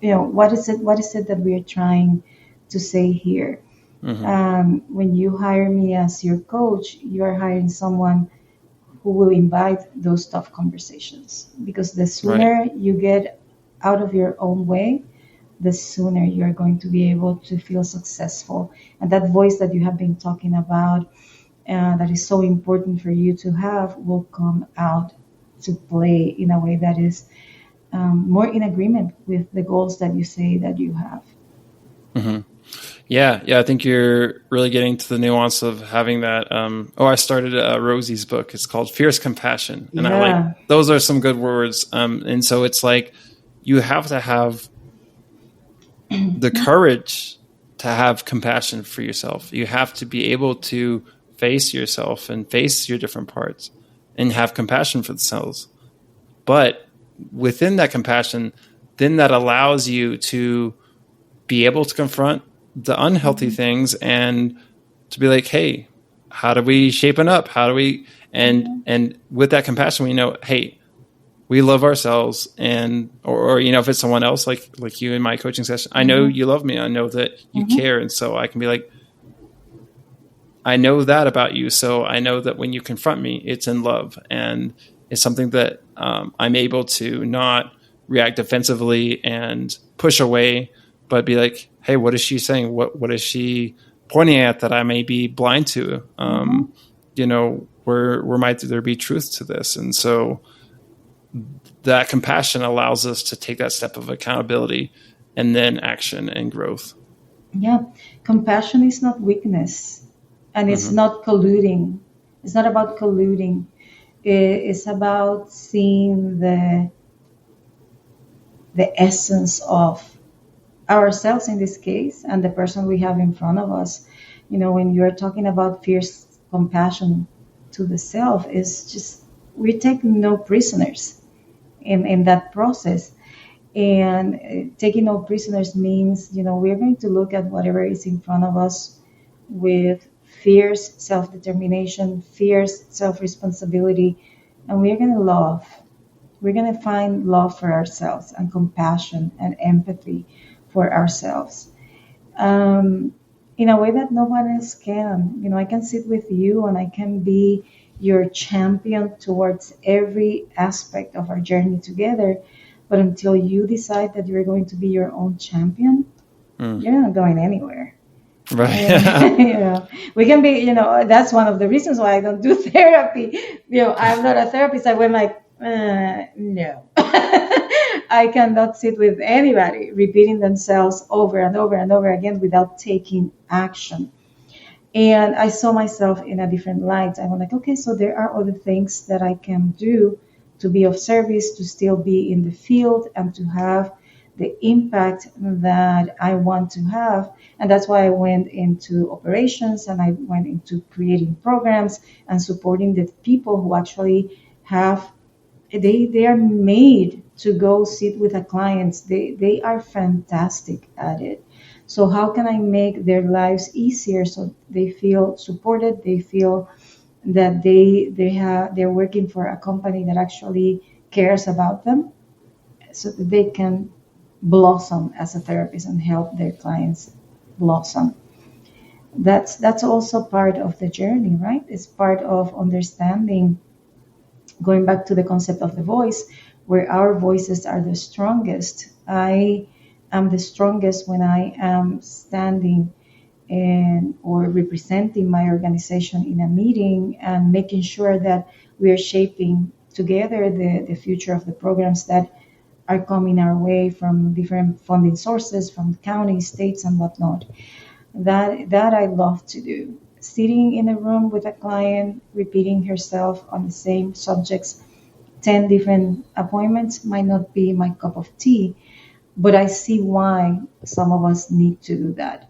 what is it that we are trying to say here? When you hire me as your coach, you are hiring someone who will invite those tough conversations, because the sooner you get out of your own way, the sooner you're going to be able to feel successful. And that voice that you have been talking about, that is so important for you to have, will come out to play in a way that is more in agreement with the goals that you say that you have. Yeah, I think you're really getting to the nuance of having that. I started Rosie's book. It's called Fierce Compassion, and I like those are some good words. And so it's like you have to have the courage to have compassion for yourself. You have to be able to face yourself and face your different parts and have compassion for themselves. But within that compassion, then that allows you to be able to confront the unhealthy things and to be like, hey, how do we shapen up? How do we, and with that compassion, we know, hey, we love ourselves, and or if it's someone else like you in my coaching session, I know you love me. I know that you care, and so I can be like, I know that about you, so I know that when you confront me, it's in love, and it's something that I'm able to not react defensively and push away, but be like, hey, what is she saying? What is she pointing at that I may be blind to? Where might there be truth to this? And so that compassion allows us to take that step of accountability and then action and growth. Yeah, compassion is not weakness, and it's not colluding. It's not about colluding. It's about seeing the essence of ourselves in this case and the person we have in front of us. When you're talking about fierce compassion to the self, is just we take no prisoners in that process. And taking no prisoners means, we're going to look at whatever is in front of us with fierce self determination, fierce self responsibility, and we're going to love. We're going to find love for ourselves and compassion and empathy for ourselves in a way that no one else can. I can sit with you and I can be your champion towards every aspect of our journey together. But until you decide that you're going to be your own champion, you're not going anywhere. Right. And, we can be, that's one of the reasons why I don't do therapy. I'm not a therapist. I went like, no. I cannot sit with anybody repeating themselves over and over and over again without taking action. And I saw myself in a different light. I was like, okay, so there are other things that I can do to be of service, to still be in the field, and to have the impact that I want to have. And that's why I went into operations, and I went into creating programs and supporting the people who actually have, they are made to go sit with the clients. They are fantastic at it. So how can I make their lives easier so they feel supported, they feel that they're working for a company that actually cares about them, so that they can blossom as a therapist and help their clients blossom. That's also part of the journey, right? It's part of understanding, going back to the concept of the voice, where our voices are the strongest. I am the strongest when I am standing or representing my organization in a meeting and making sure that we are shaping together the future of the programs that are coming our way from different funding sources, from counties, states, and whatnot. That I love to do. Sitting in a room with a client, repeating herself on the same subjects, 10 different appointments might not be my cup of tea, but I see why some of us need to do that.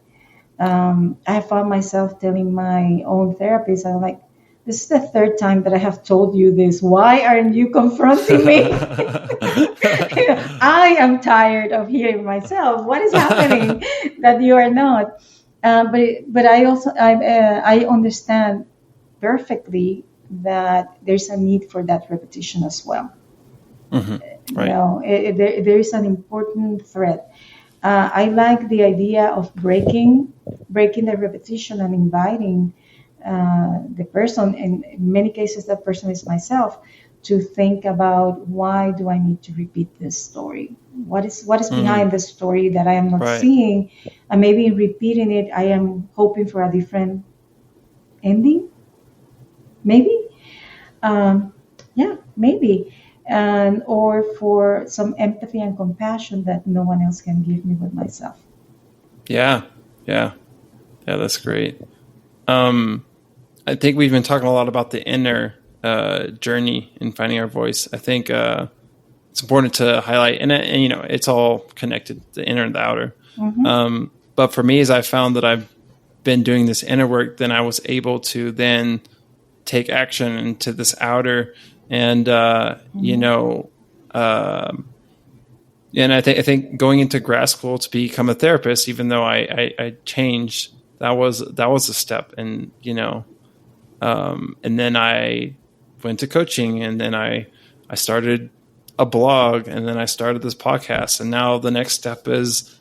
I found myself telling my own therapist, I'm like, this is the third time that I have told you this. Why aren't you confronting me? I am tired of hearing myself. What is happening that you are not? But I understand perfectly that there's a need for that repetition as well. Right. There is an important thread. I like the idea of breaking the repetition and inviting the person, and in many cases that person is myself, to think about, why do I need to repeat this story? What is behind the story that I am not seeing? And maybe in repeating it, I am hoping for a different ending. Maybe. Maybe. Or for some empathy and compassion that no one else can give me but myself. Yeah, that's great. I think we've been talking a lot about the inner journey in finding our voice. I think it's important to highlight, and it's all connected, the inner and the outer. But for me, as I found that I've been doing this inner work, then I was able to then take action into this outer. And and I think going into grad school to become a therapist, even though I changed, that was a step. And and then I went to coaching, and then I started a blog, and then I started this podcast, and now the next step is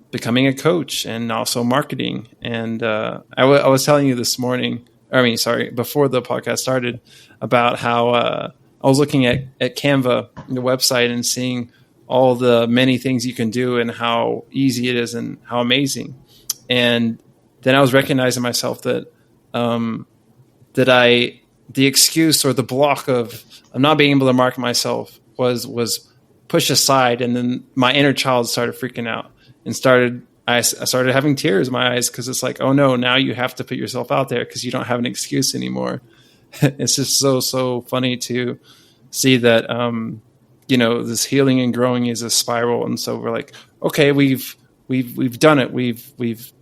becoming a coach and also marketing. And I was telling you this morning, before the podcast started, about how I was looking at Canva, the website, and seeing all the many things you can do and how easy it is and how amazing. And then I was recognizing myself that the excuse or the block of not being able to market myself was pushed aside, and then my inner child started freaking out and I started having tears in my eyes, because it's like, oh no, now you have to put yourself out there because you don't have an excuse anymore. It's just so funny to see that this healing and growing is a spiral, and so we're like, okay, we've done it, we've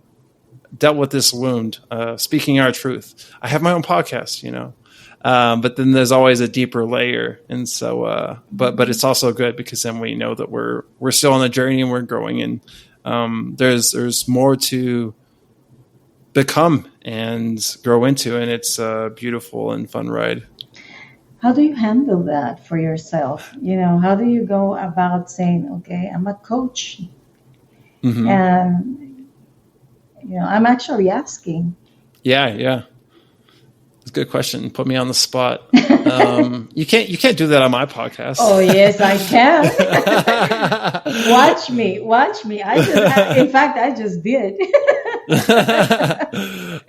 dealt with this wound, speaking our truth. I have my own podcast, but then there's always a deeper layer, and so but it's also good because then we know that we're still on the journey and we're growing, and there's more to become and grow into, and it's a beautiful and fun ride. How do you handle that for yourself? How do you go about saying, okay, I'm a coach, and I'm actually asking. Yeah. It's a good question. Put me on the spot. You can't do that on my podcast. Oh yes, I can. Watch me. I just did.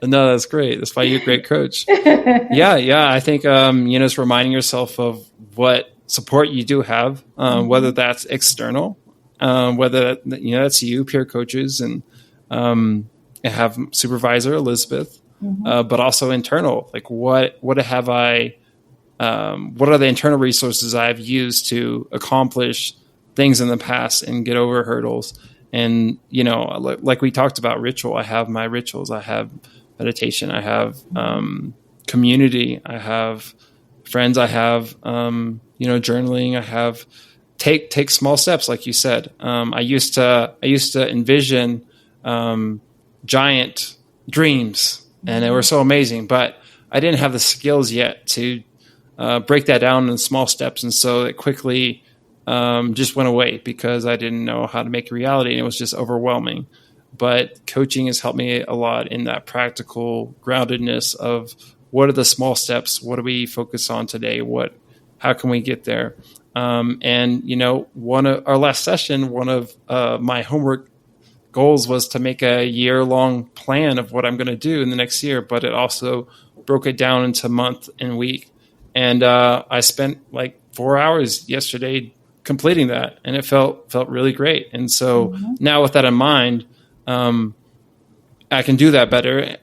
No, that's great. That's why you're a great coach. Yeah. I think it's reminding yourself of what support you do have, whether that's external, whether that's you, peer coaches, and I have supervisor Elizabeth. But also internal, like what have I, what are the internal resources I've used to accomplish things in the past and get over hurdles? And, like we talked about ritual, I have my rituals, I have meditation, I have community, I have friends, I have, journaling, I have take small steps. Like you said, I used to envision giant dreams, and they were so amazing, but I didn't have the skills yet to break that down in small steps. And so it quickly just went away because I didn't know how to make a reality, and it was just overwhelming. But coaching has helped me a lot in that practical groundedness of what are the small steps? What do we focus on today? How can we get there? And one of our last session, one of my homework goals was to make a year-long plan of what I'm going to do in the next year, but it also broke it down into month and week. And I spent like 4 hours yesterday completing that, and it felt really great. And so now with that in mind, I can do that better.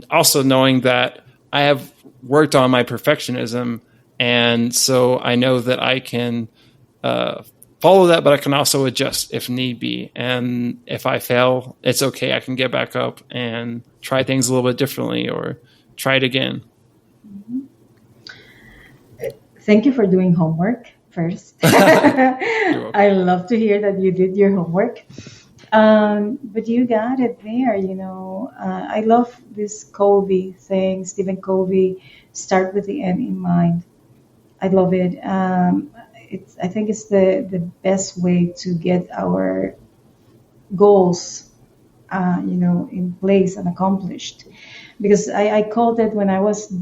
Also knowing that I have worked on my perfectionism, and so I know that I can follow that, but I can also adjust if need be. And if I fail, it's okay. I can get back up and try things a little bit differently or try it again. Thank you for doing homework first. I love to hear that you did your homework. But you got it there, I love this Covey thing, Stephen Covey, start with the end in mind. I love it. I think it's the best way to get our goals, in place and accomplished. Because I called it when I was,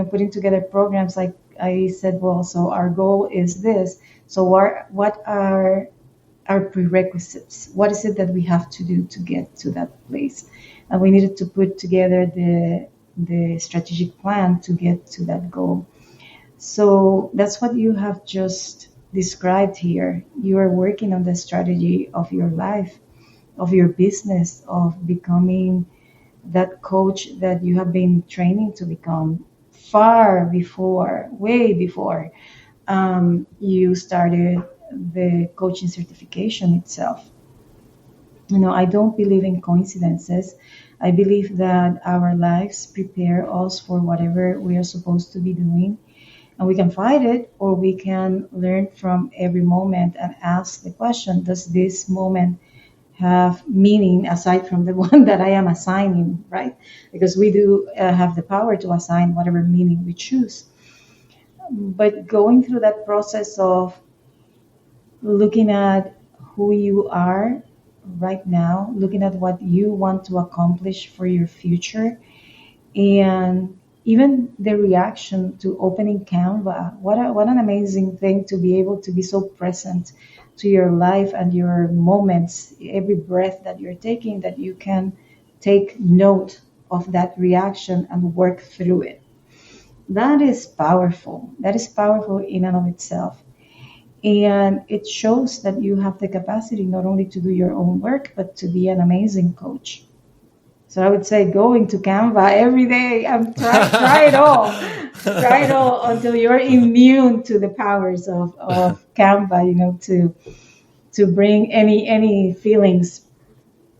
putting together programs. Like I said, well, so our goal is this. So what are our prerequisites? What is it that we have to do to get to that place? And we needed to put together the strategic plan to get to that goal. So that's what you have just described here. You are working on the strategy of your life, of your business, of becoming that coach that you have been training to become way before you started the coaching certification itself. I don't believe in coincidences. I believe that our lives prepare us for whatever we are supposed to be doing. And we can fight it, or we can learn from every moment and ask the question, does this moment have meaning aside from the one that I am assigning, right? Because we do have the power to assign whatever meaning we choose. But going through that process of looking at who you are right now, looking at what you want to accomplish for your future, and even the reaction to opening Canva. What an amazing thing to be able to be so present to your life and your moments, every breath that you're taking, that you can take note of that reaction and work through it. That is powerful. That is powerful in and of itself. And it shows that you have the capacity not only to do your own work, but to be an amazing coach. So I would say go into Canva every day and try it all. Try it all until you're immune to the powers of Canva, to bring any feelings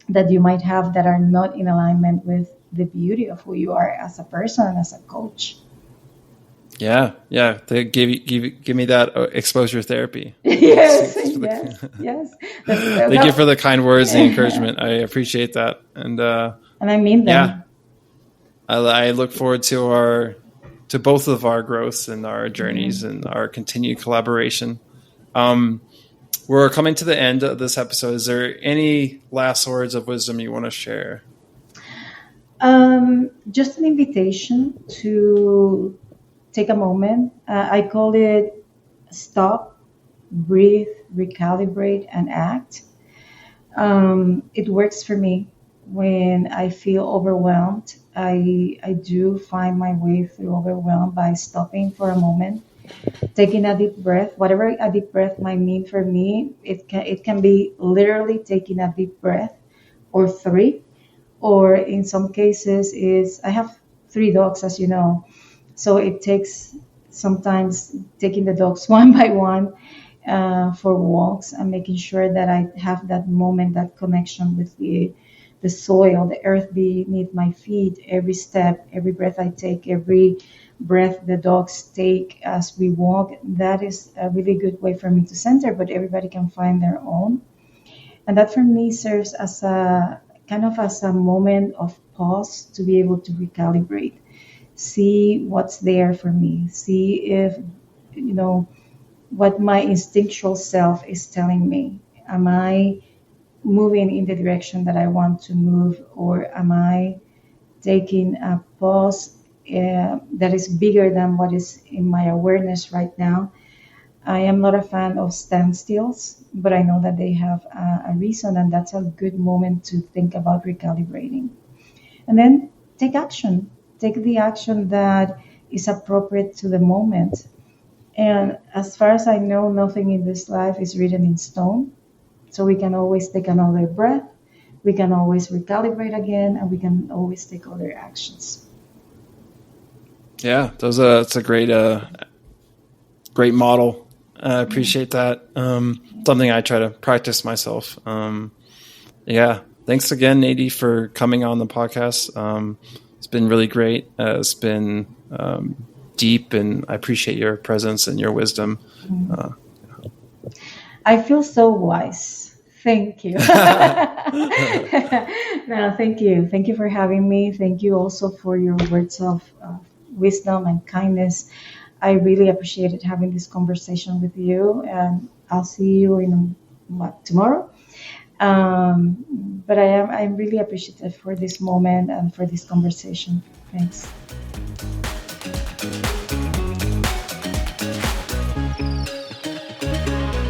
that you might have that are not in alignment with the beauty of who you are as a person and as a coach. Yeah, yeah. They give me that exposure therapy. Yes, yes, yes. Thank you for the kind words and encouragement. I appreciate that. And and I mean yeah, them. I look forward to both of our growths and our journeys and our continued collaboration. We're coming to the end of this episode. Is there any last words of wisdom you want to share? Just an invitation to take a moment. I call it stop, breathe, recalibrate, and act. It works for me when I feel overwhelmed. I do find my way through overwhelm by stopping for a moment, taking a deep breath. Whatever a deep breath might mean for me, it can be literally taking a deep breath or three, or in some cases is I have three dogs, as you know, so it takes sometimes taking the dogs one by one for walks and making sure that I have that moment, that connection with the soil, the earth beneath my feet, every step, every breath I take, every breath the dogs take as we walk. That is a really good way for me to center, but everybody can find their own. And that for me serves as a kind of as a moment of pause to be able to recalibrate, see what's there for me, see if, you know, what my instinctual self is telling me. Am I moving in the direction that I want to move, or am I taking a pause that is bigger than what is in my awareness right now? I am not a fan of standstills, but I know that they have a reason, and that's a good moment to think about recalibrating. And then take action. Take the action that is appropriate to the moment. And as far as I know, nothing in this life is written in stone. So we can always take another breath, we can always recalibrate again, and we can always take other actions. Yeah, it's a great model. I appreciate that. Something I try to practice myself. Yeah. Thanks again, Neidy, for coming on the podcast. It's been really great. It's been deep, and I appreciate your presence and your wisdom. I feel so wise. Thank you. No, thank you. Thank you for having me. Thank you also for your words of wisdom and kindness. I really appreciated having this conversation with you, and I'll see you in tomorrow. But I'm really appreciative for this moment and for this conversation. Thanks.